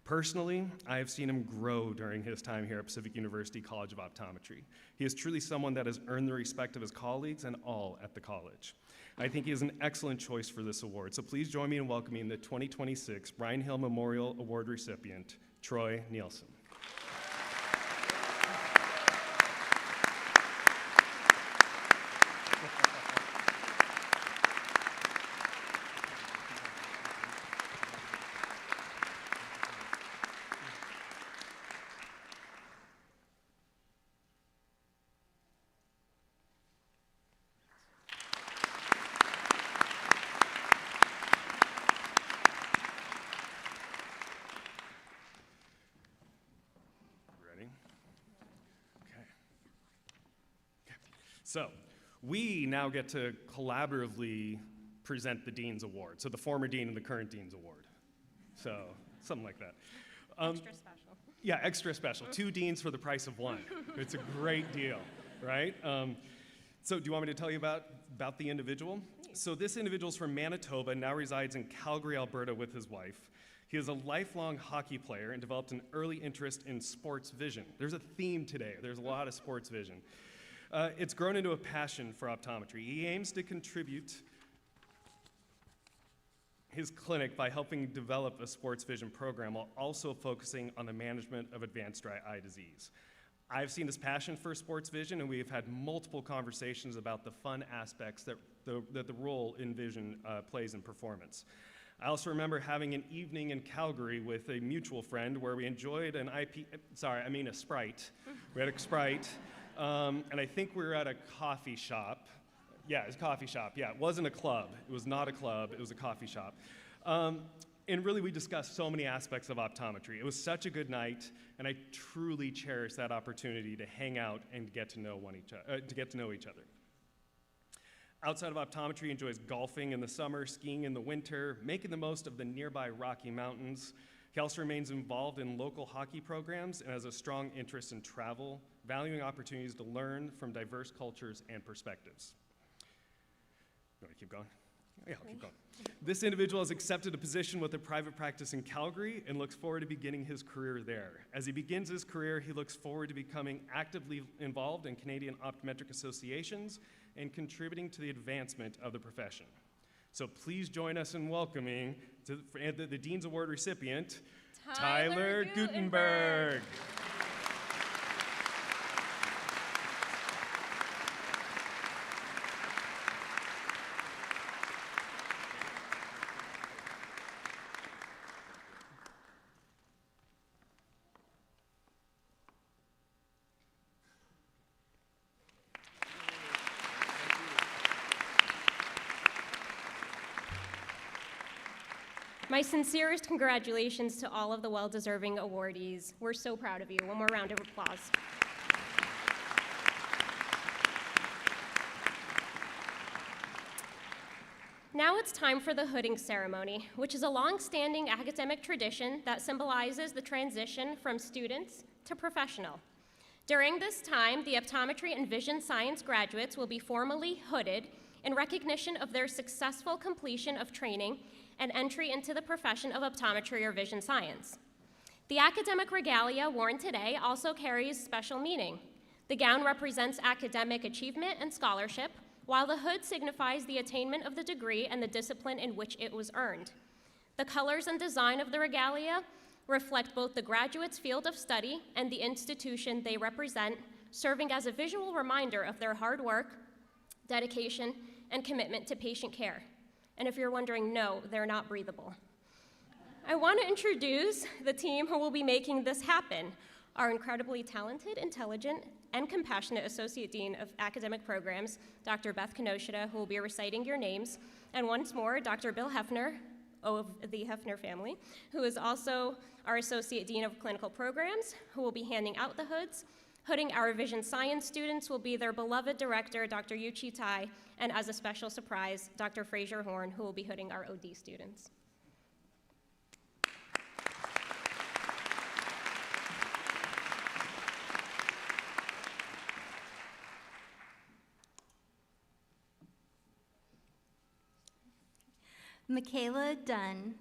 Personally, I have seen him grow during his time here at Pacific University College of Optometry. He is truly someone that has earned the respect of his colleagues and all at the college. I think he is an excellent choice for this award, so please join me in welcoming the 2026 Brian Hill Memorial Award recipient, Troy Nielsen. So, we now get to collaboratively present the Dean's Award. So the former Dean and the current Dean's Award. So something like that. Extra special. Yeah, extra special. 2 deans for the price of 1. It's a great deal, right? So do you want me to tell you about the individual? So this individual is from Manitoba, now resides in Calgary, Alberta with his wife. He is a lifelong hockey player and developed an early interest in sports vision. There's a theme today. There's a lot of sports vision. It's grown into a passion for optometry. He aims to contribute his clinic by helping develop a sports vision program while also focusing on the management of advanced dry eye disease. I've seen his passion for sports vision, and we've had multiple conversations about the fun aspects that the role in vision plays in performance. I also remember having an evening in Calgary with a mutual friend where we enjoyed a Sprite. We had a Sprite, and I think we were at a coffee shop. Yeah, it was a coffee shop. Yeah, it wasn't a club. It was not a club. It was a coffee shop. And really, we discussed so many aspects of optometry. It was such a good night, and I truly cherish that opportunity to hang out and get to know each other. Outside of optometry, he enjoys golfing in the summer, skiing in the winter, making the most of the nearby Rocky Mountains. He also remains involved in local hockey programs and has a strong interest in travel, valuing opportunities to learn from diverse cultures and perspectives. You want to keep going? Yeah, I'll keep going. This individual has accepted a position with a private practice in Calgary and looks forward to beginning his career there. As he begins his career, he looks forward to becoming actively involved in Canadian optometric associations and contributing to the advancement of the profession. So please join us in welcoming the Dean's Award recipient, Tyler Gutenberg. My sincerest congratulations to all of the well-deserving awardees. We're so proud of you. One more round of applause. Now it's time for the hooding ceremony, which is a long-standing academic tradition that symbolizes the transition from students to professional. During this time, the optometry and vision science graduates will be formally hooded in recognition of their successful completion of training and entry into the profession of optometry or vision science. The academic regalia worn today also carries special meaning. The gown represents academic achievement and scholarship, while the hood signifies the attainment of the degree and the discipline in which it was earned. The colors and design of the regalia reflect both the graduates' field of study and the institution they represent, serving as a visual reminder of their hard work, dedication, and commitment to patient care. And if you're wondering, no, they're not breathable. I want to introduce the team who will be making this happen. Our incredibly talented, intelligent, and compassionate Associate Dean of Academic Programs, Dr. Beth Kenoshita, who will be reciting your names. And once more, Dr. Bill Hefner, of the Hefner family, who is also our Associate Dean of Clinical Programs, who will be handing out the hoods. Hooding our vision science students will be their beloved director, Dr. Yuchi Tai, and as a special surprise, Dr. Fraser Horn, who will be hooding our OD students. Michaela Dunn.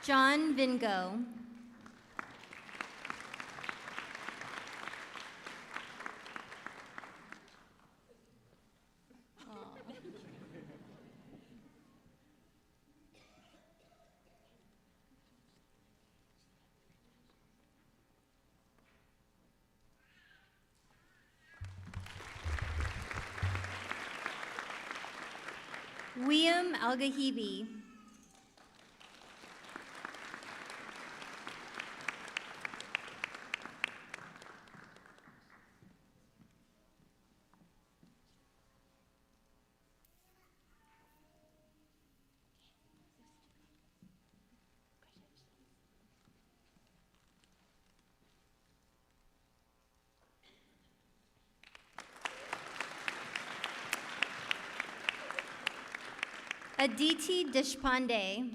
John Vingo. William Algahibi. Aditi Deshpande.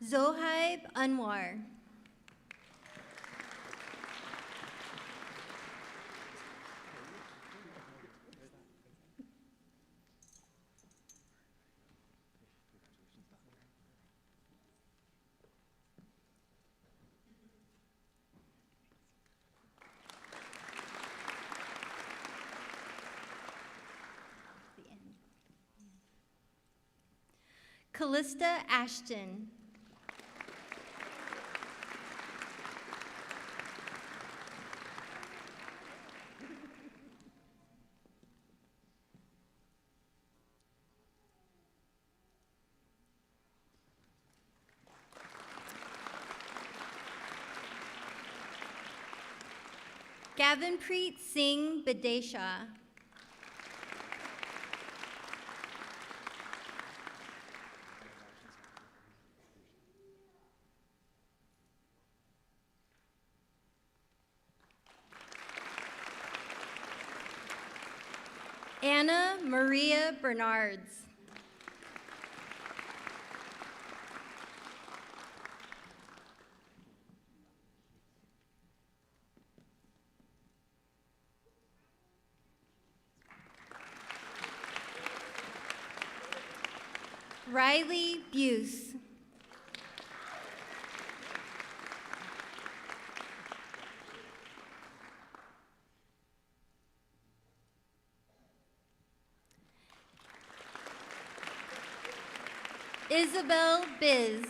Zohaib Anwar. Callista Ashton. Gavinpreet Singh Badesha. Anna Maria Bernards. Riley Buse. Isabel Biz.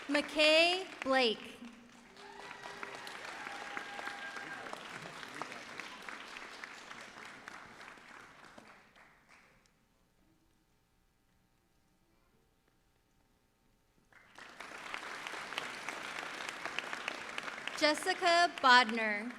McKay Blake. Jessica Bodner.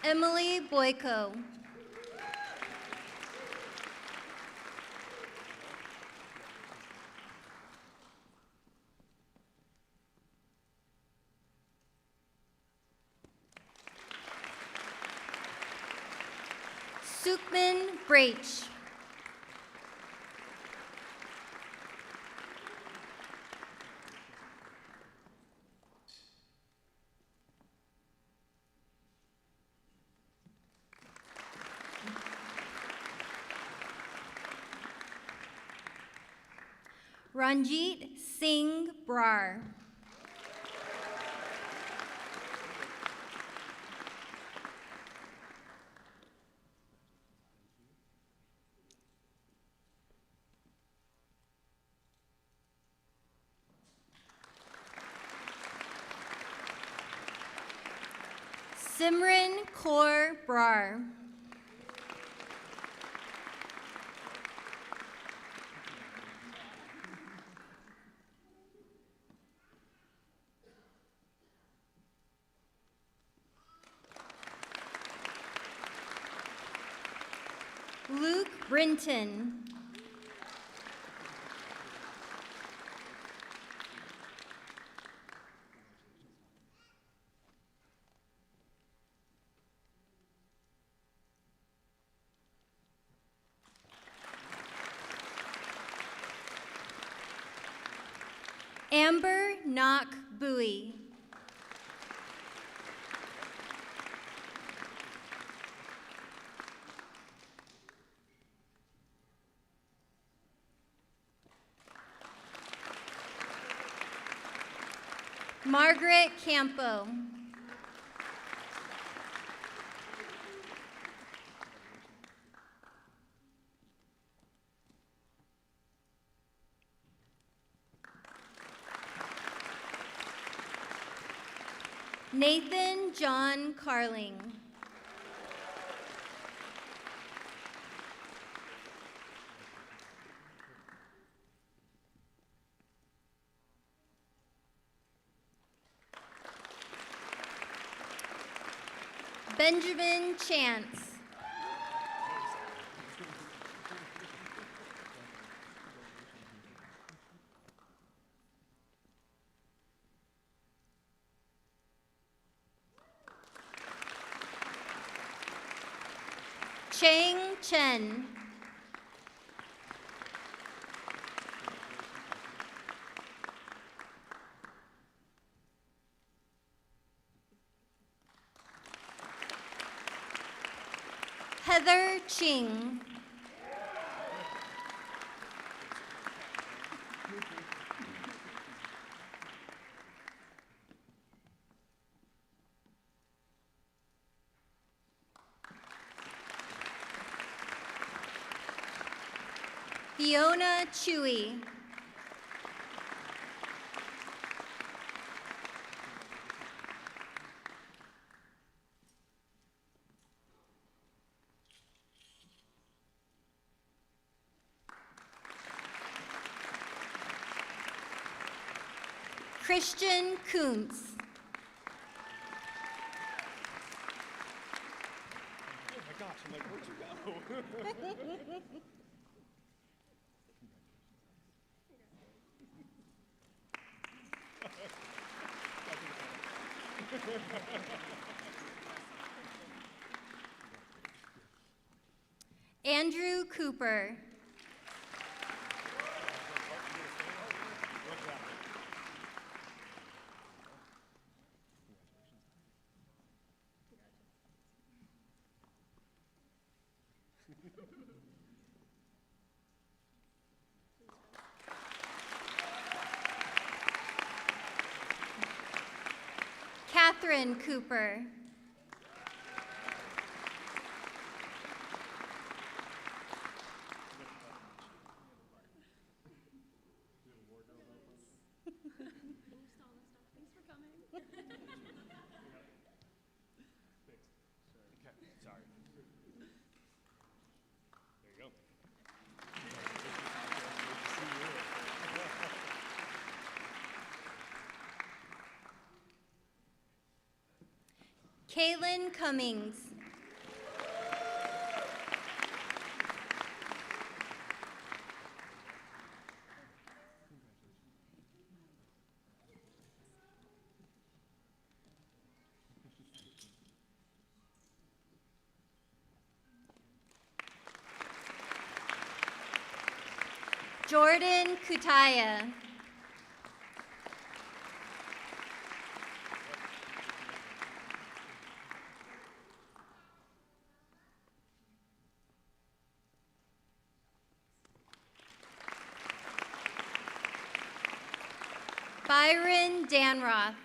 Emily Boyko. Sukman Brach. Ranjit Singh Brar. Simran Kaur Brar. Luke Brinton. Amber Knock Bowie. Margaret Campo. Nathan John Carling. Benjamin Chance. Chang Chen. Heather Ching. Fiona Chewy. Christian Kuntz. Oh my gosh, I'm like, where'd you go? Andrew Cooper. Catherine Cooper. Sorry. There you go. Kaylin Cummings. Jordan Kutaya. Byron Danroth.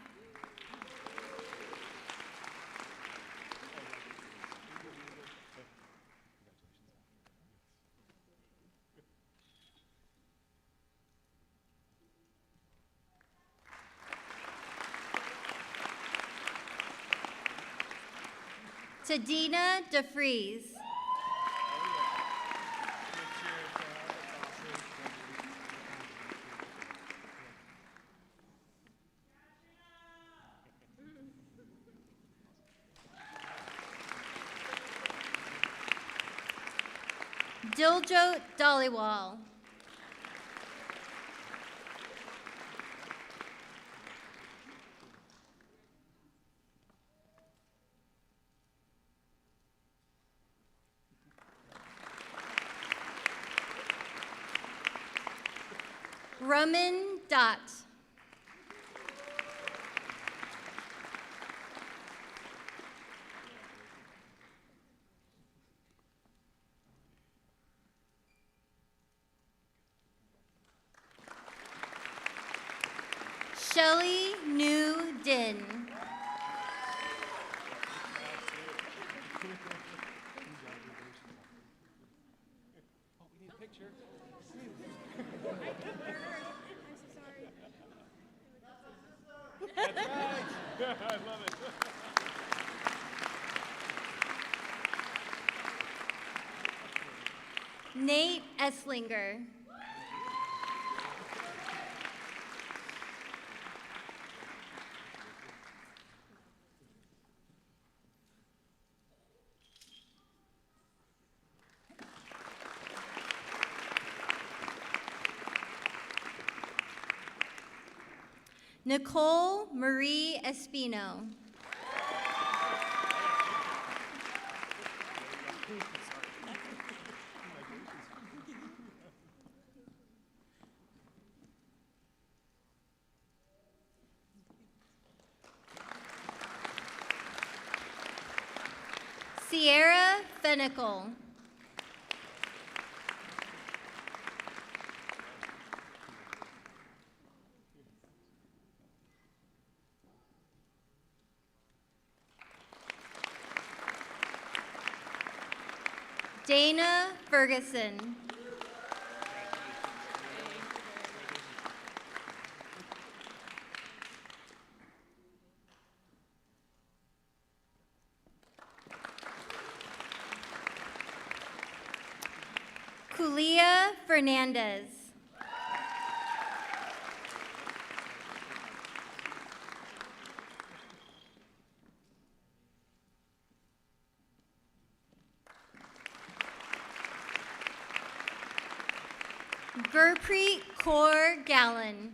Tadina DeFries. Diljot Dollywall. Raman Dot. Shelly Nu Din. That's right. I love it. Nate Esslinger. Nicole Marie Espino. Sierra Fenical. Dana Ferguson. Kulia Fernandez. Gurpreet Kaur Gallen.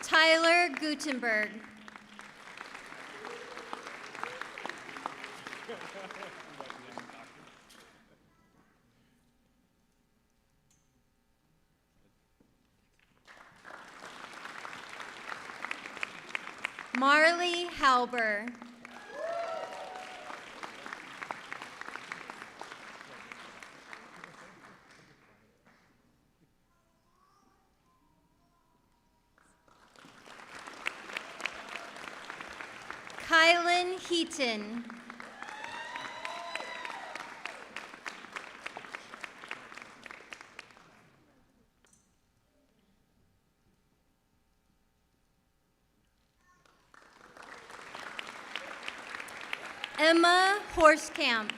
Tyler Gutenberg. Marley Halber. Kylan Heaton. Emma Horskamp.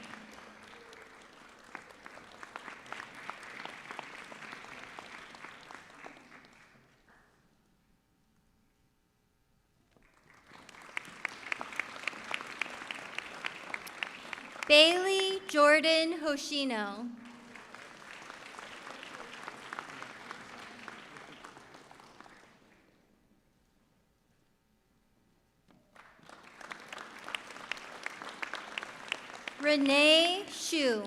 Bailey Jordan Hoshino. Renee Shu.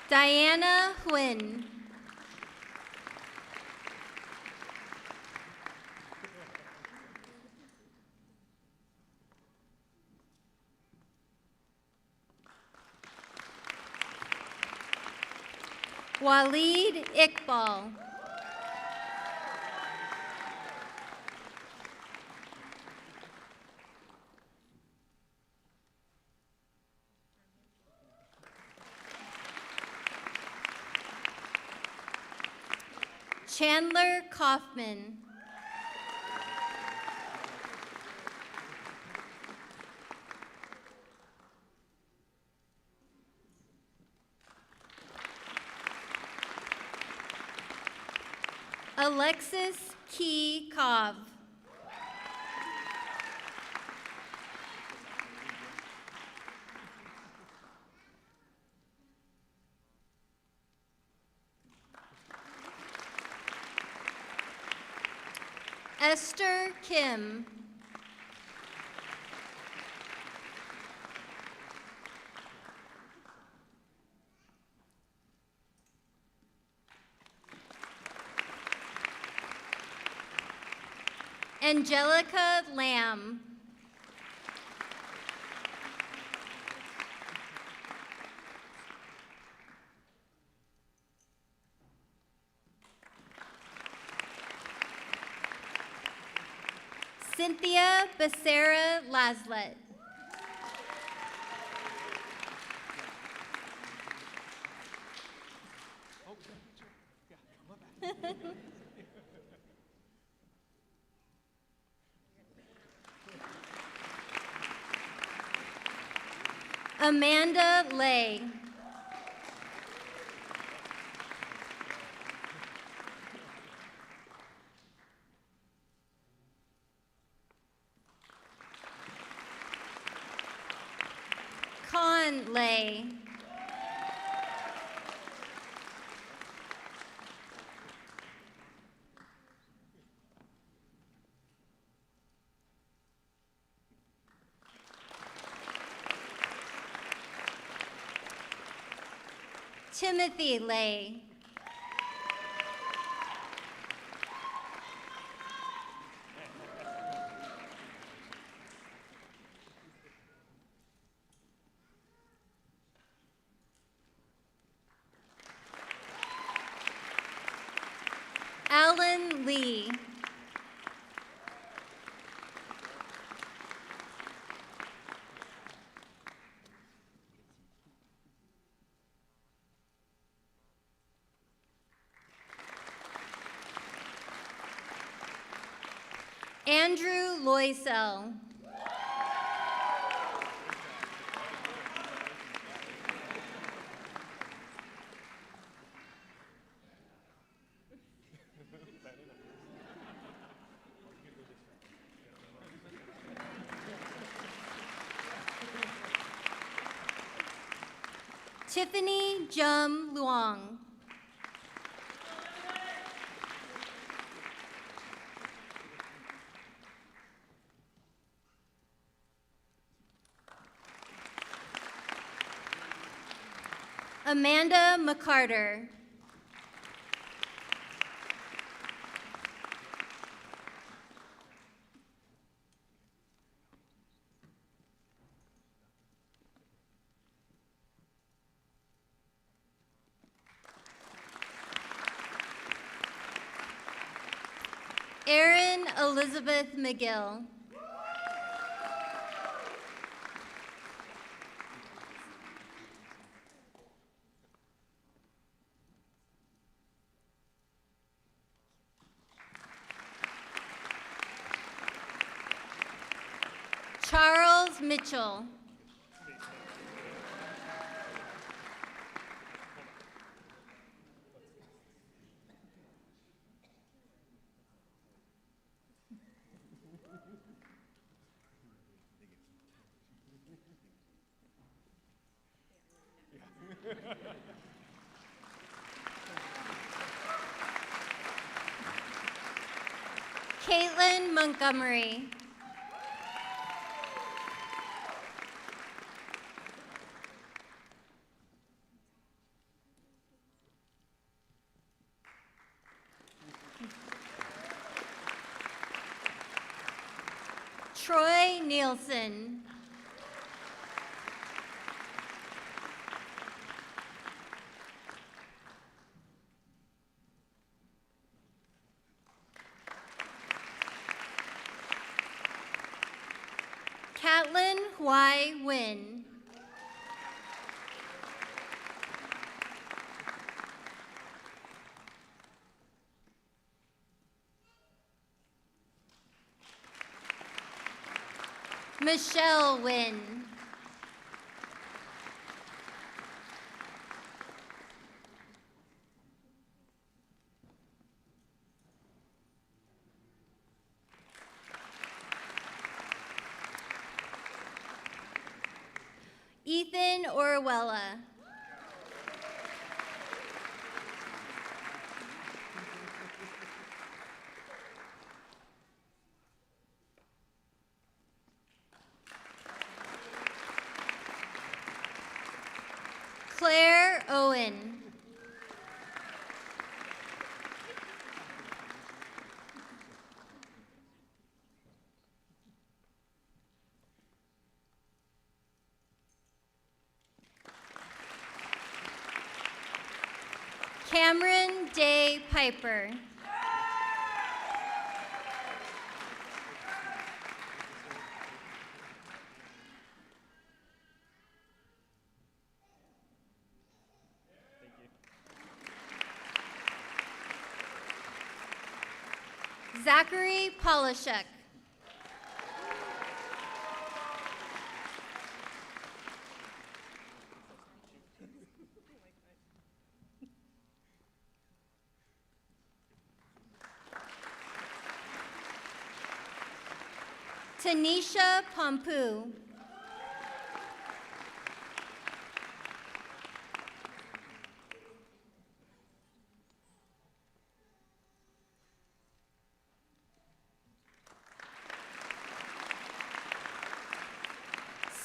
Diana Huynh. Waleed Iqbal. Chandler Kaufman. Alexis Key Kov. Esther Kim. Angelica Lamb. Cynthia Becerra Laslet. Amanda Lay. Con Lay. Timothy Lay. Alan Lee. Andrew Loisel. Tiffany Jum Luong. Amanda McCarter. Erin Elizabeth McGill. Charles Mitchell. Caitlin Montgomery. Troy Nielsen. Catlin Huai Nguyen. Michelle Nguyen. Ethan Orwella. Claire Owen. Cameron Day Piper. Zachary Polishek. Tanisha Pompu.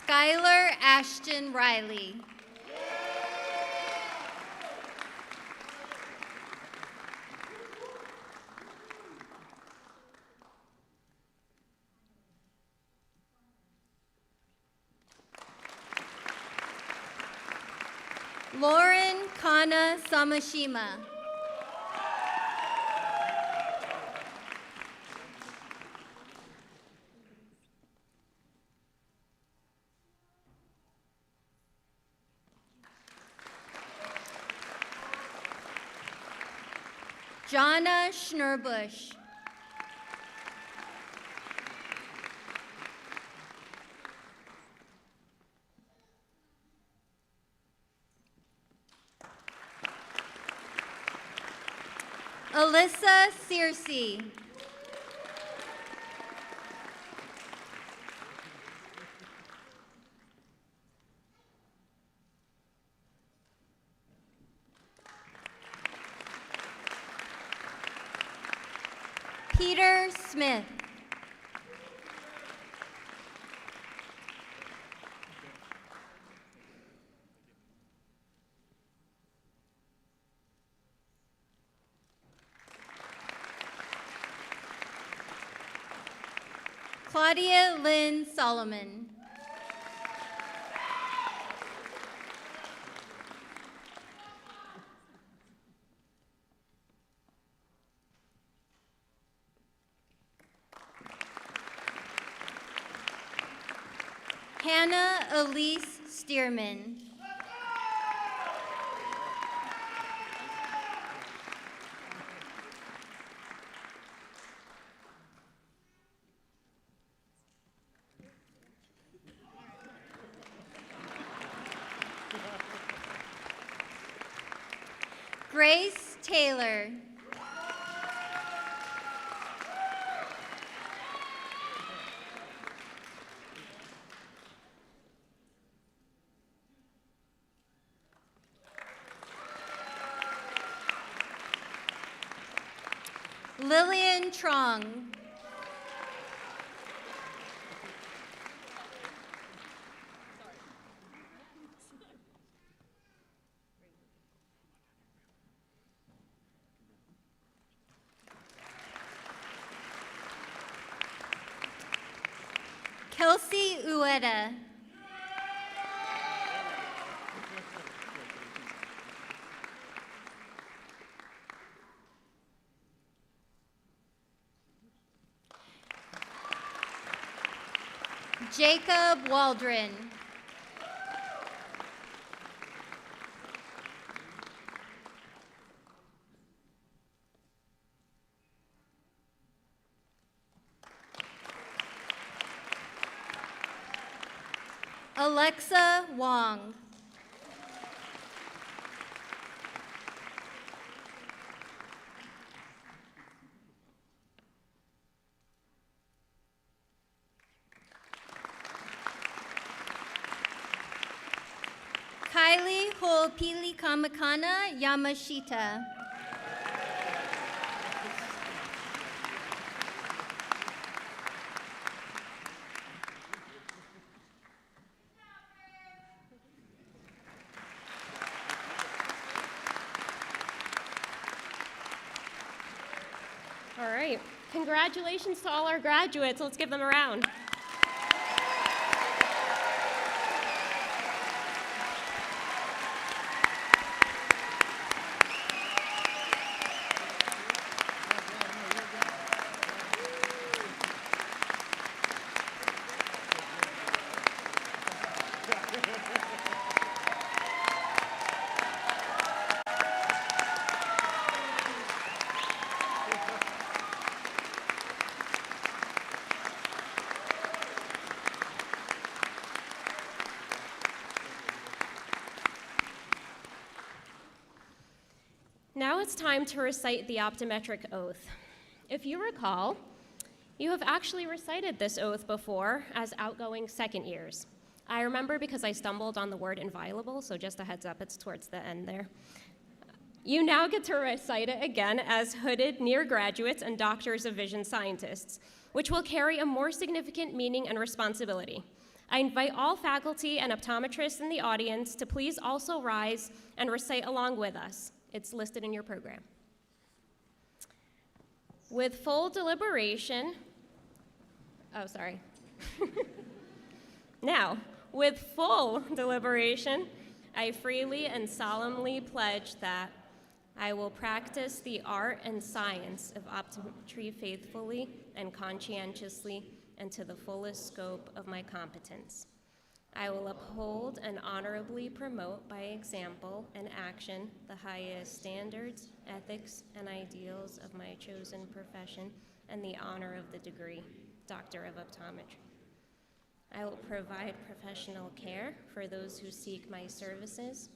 Skylar Ashton Riley. Lauren Kana Samashima. Jonna Schnurbush. Alyssa Searcy. Peter Smith. Claudia Lynn Solomon. Hannah Elise Stearman. Grace Taylor. Lillian Trong. Kelsey Ueda. Jacob Waldron. Alexa Wong. Kylie Ho'opili Kamakana Yamashita. All right, congratulations to all our graduates. Let's give them a round. it's time to recite the optometric oath. If you recall, you have actually recited this oath before as outgoing second years. I remember because I stumbled on the word inviolable, so just a heads up, it's towards the end there. You now get to recite it again as hooded near graduates and doctors of vision scientists, which will carry a more significant meaning and responsibility. I invite all faculty and optometrists in the audience to please also rise and recite along with us. It's listed in your program. With full deliberation, Now, with full deliberation, I freely and solemnly pledge that I will practice the art and science of optometry faithfully and conscientiously and to the fullest scope of my competence. I will uphold and honorably promote by example and action the highest standards, ethics, and ideals of my chosen profession and the honor of the degree, Doctor of Optometry. I will provide professional care for those who seek my services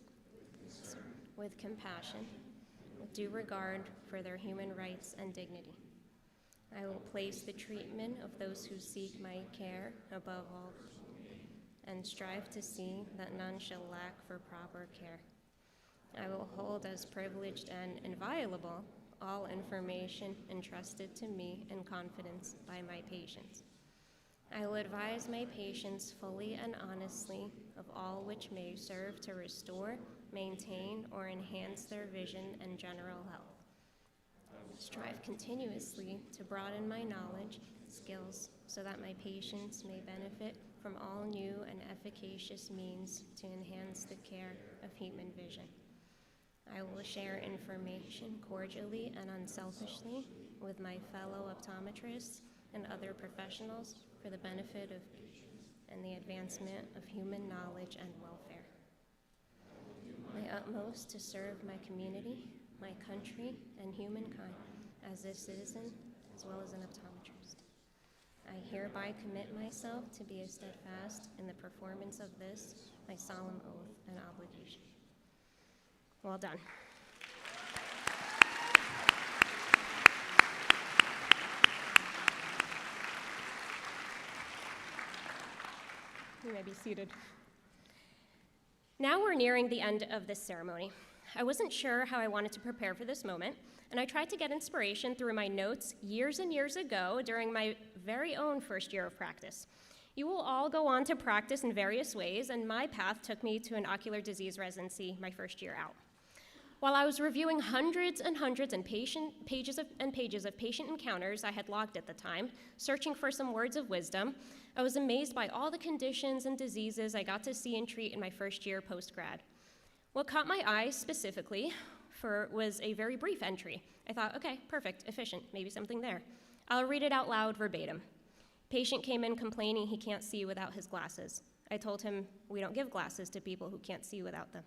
with compassion, with due regard for their human rights and dignity. I will place the treatment of those who seek my care above all and strive to see that none shall lack for proper care. I will hold as privileged and inviolable all information entrusted to me in confidence by my patients. I will advise my patients fully and honestly of all which may serve to restore, maintain, or enhance their vision and general health. Strive continuously to broaden my knowledge, skills, so that my patients may benefit from all new and efficacious means to enhance the care of human vision. I will share information cordially and unselfishly with my fellow optometrists and other professionals for the benefit of and the advancement of human knowledge and welfare. My utmost to serve my community, my country, and humankind as a citizen as well as an optometrist. I hereby commit myself to be as steadfast in the performance of this, my solemn oath and obligation. Well done. You may be seated. Now we're nearing the end of this ceremony. I wasn't sure how I wanted to prepare for this moment, and I tried to get inspiration through my notes years and years ago during my very own first year of practice. You will all go on to practice in various ways, and my path took me to an ocular disease residency my first year out. While I was reviewing hundreds and hundreds and pages of patient encounters I had logged at the time, searching for some words of wisdom, I was amazed by all the conditions and diseases I got to see and treat in my first year post-grad. What caught my eye specifically was a very brief entry. I thought, okay, perfect, efficient, maybe something there. I'll read it out loud verbatim. Patient came in complaining he can't see without his glasses. I told him we don't give glasses to people who can't see without them.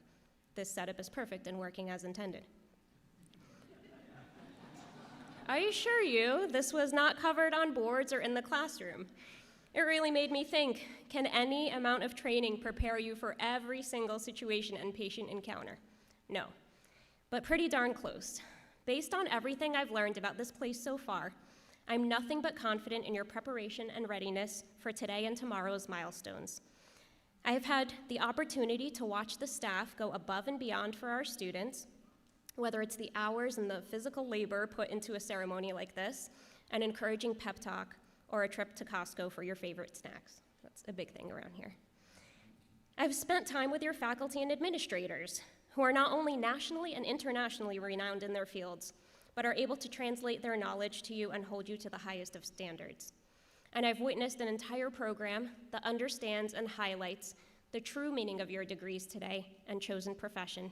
This setup is perfect and working as intended. I assure you, this was not covered on boards or in the classroom. It really made me think, can any amount of training prepare you for every single situation and patient encounter? No, but pretty darn close. Based on everything I've learned about this place so far, I'm nothing but confident in your preparation and readiness for today and tomorrow's milestones. I have had the opportunity to watch the staff go above and beyond for our students, whether it's the hours and the physical labor put into a ceremony like this, an encouraging pep talk, or a trip to Costco for your favorite snacks. That's a big thing around here. I've spent time with your faculty and administrators, who are not only nationally and internationally renowned in their fields, but are able to translate their knowledge to you and hold you to the highest of standards. And I've witnessed an entire program that understands and highlights the true meaning of your degrees today and chosen profession,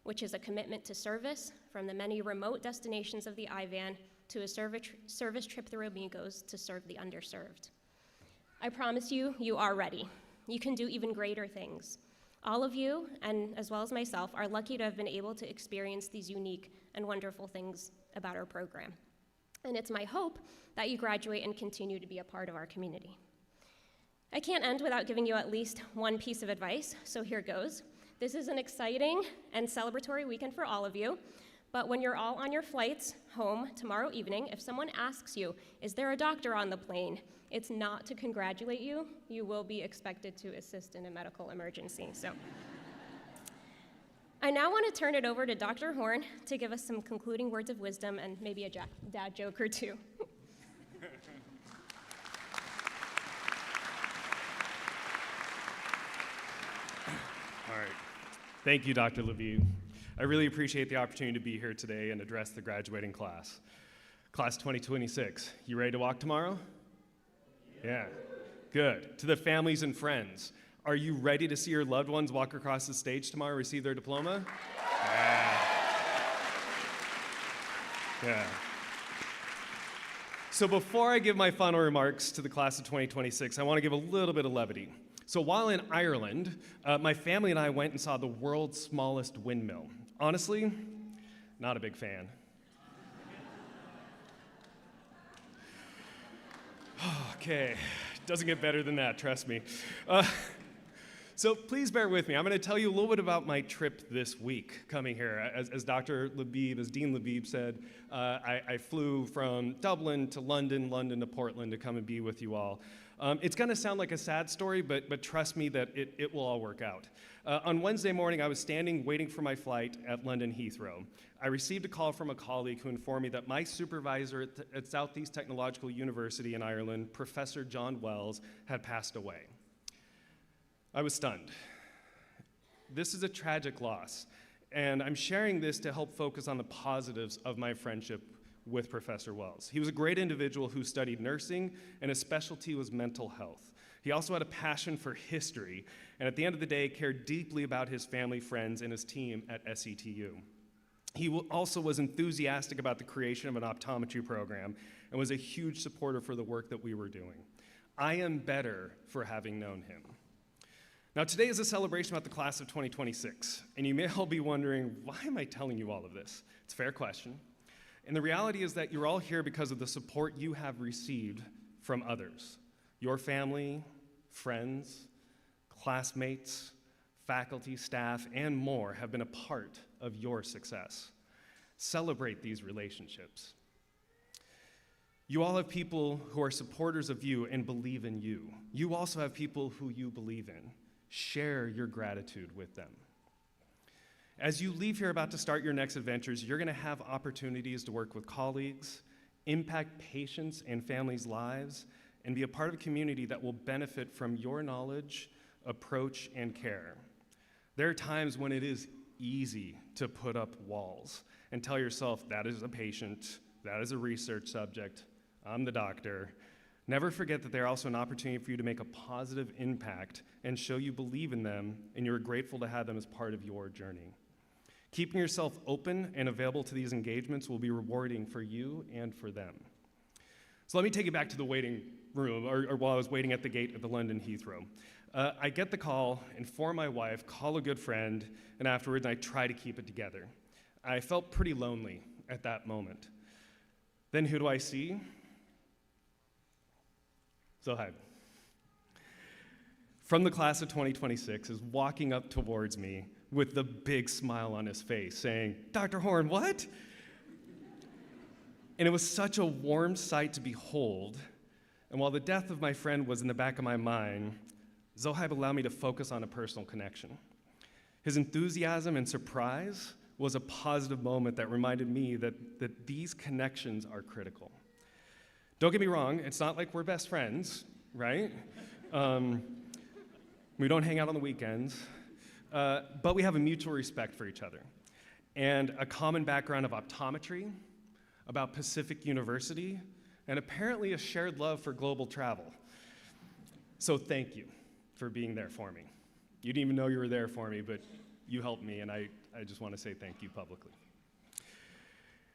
which is a commitment to service from the many remote destinations of the IVAN to a service trip through Amigos to serve the underserved. I promise you, you are ready. You can do even greater things. All of you, and as well as myself, are lucky to have been able to experience these unique and wonderful things about our program. And it's my hope that you graduate and continue to be a part of our community. I can't end without giving you at least one piece of advice, so here goes. This is an exciting and celebratory weekend for all of you, But when you're all on your flights home tomorrow evening, if someone asks you, is there a doctor on the plane? It's not to congratulate you. You will be expected to assist in a medical emergency. So I now want to turn it over to Dr. Horn to give us some concluding words of wisdom and maybe a dad joke or two. All right. Thank you, Dr. Levy. I really appreciate the opportunity to be here today and address the graduating class. Class 2026, you ready to walk tomorrow? Yeah. Good. To the families and friends, are you ready to see your loved ones walk across the stage tomorrow and receive their diploma? Yeah. So before I give my final remarks to the class of 2026, I want to give a little bit of levity. So while in Ireland, my family and I went and saw the world's smallest windmill. Honestly, not a big fan. Okay, doesn't get better than that, trust me. So please bear with me. I'm going to tell you a little bit about my trip this week coming here. As Dr. Labib, as Dean Labib said, I flew from Dublin to London, London to Portland to come and be with you all. It's going to sound like a sad story, but trust me that it will all work out. On Wednesday morning, I was standing waiting for my flight at London Heathrow. I received a call from a colleague who informed me that my supervisor at Southeast Technological University in Ireland, Professor John Wells, had passed away. I was stunned. This is a tragic loss, and I'm sharing this to help focus on the positives of my friendship with Professor Wells. He was a great individual who studied nursing, and his specialty was mental health. He also had a passion for history, and at the end of the day, cared deeply about his family, friends, and his team at SETU. He also was enthusiastic about the creation of an optometry program and was a huge supporter for the work that we were doing. I am better for having known him. Now, today is a celebration about the class of 2026, and you may all be wondering, why am I telling you all of this? It's a fair question. And the reality is that you're all here because of the support you have received from others. Your family, friends, classmates, faculty, staff, and more have been a part of your success. Celebrate these relationships. You all have people who are supporters of you and believe in you. You also have people who you believe in. Share your gratitude with them. As you leave here about to start your next adventures, you're going to have opportunities to work with colleagues, impact patients and families' lives, and be a part of a community that will benefit from your knowledge, approach, and care. There are times when it is easy to put up walls and tell yourself, that is a patient, that is a research subject, I'm the doctor. Never forget that they're also an opportunity for you to make a positive impact and show you believe in them and you're grateful to have them as part of your journey. Keeping yourself open and available to these engagements will be rewarding for you and for them. So let me take you back to the waiting room, or while I was waiting at the gate at the London Heathrow. I get the call, inform my wife, call a good friend, and afterwards I try to keep it together. I felt pretty lonely at that moment. Then who do I see? Zohaib, from the class of 2026, is walking up towards me with the big smile on his face, saying, Dr. Horn, what? And it was such a warm sight to behold. And while the death of my friend was in the back of my mind, Zohaib allowed me to focus on a personal connection. His enthusiasm and surprise was a positive moment that reminded me that these connections are critical. Don't get me wrong, it's not like we're best friends, right? We don't hang out on the weekends, but we have a mutual respect for each other and a common background of optometry, about Pacific University, and apparently a shared love for global travel. So thank you for being there for me. You didn't even know you were there for me, but you helped me, and I just want to say thank you publicly.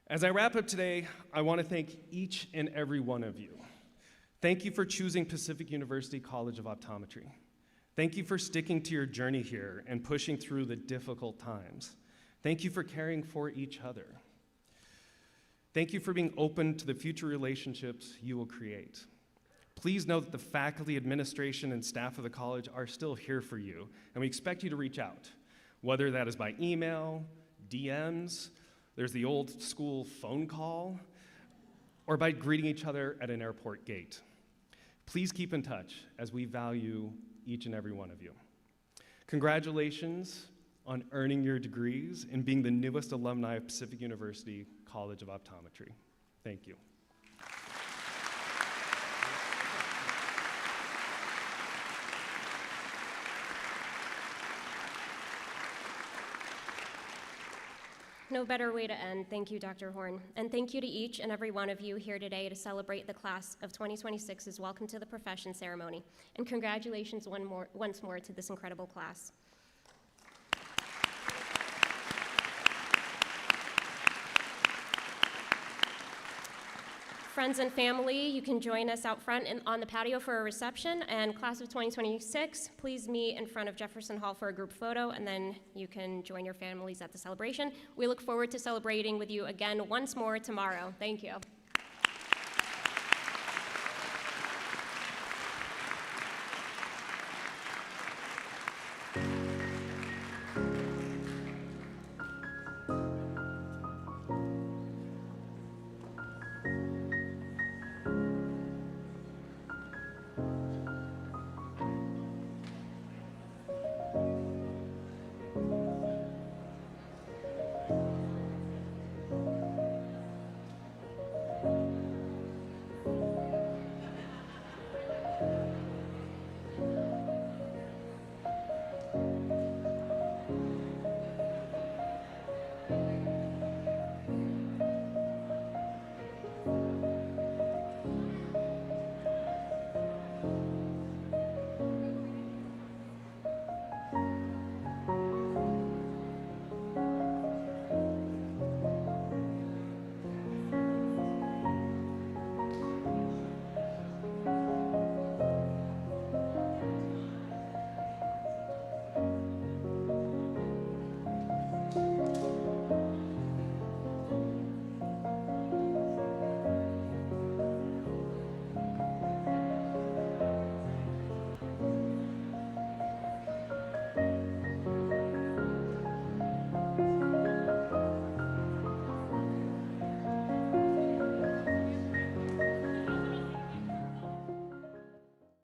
As I wrap up today, I want to thank each and every one of you. Thank you for choosing Pacific University College of Optometry. Thank you for sticking to your journey here and pushing through the difficult times. Thank you for caring for each other. Thank you for being open to the future relationships you will create. Please know that the faculty, administration, and staff of the college are still here for you, and we expect you to reach out, whether that is by email, DMs, There's the old school phone call, or by greeting each other at an airport gate. Please keep in touch as we value each and every one of you. Congratulations on earning your degrees and being the newest alumni of Pacific University College of Optometry. Thank you. No better way to end. Thank you, Dr. Horn. And thank you to each and every one of you here today to celebrate the class of 2026's Welcome to the Profession ceremony. And congratulations once more to this incredible class. Friends and family, you can join us out front on the patio for a reception. And class of 2026, please meet in front of Jefferson Hall for a group photo, and then you can join your families at the celebration. We look forward to celebrating with you again once more tomorrow. Thank you.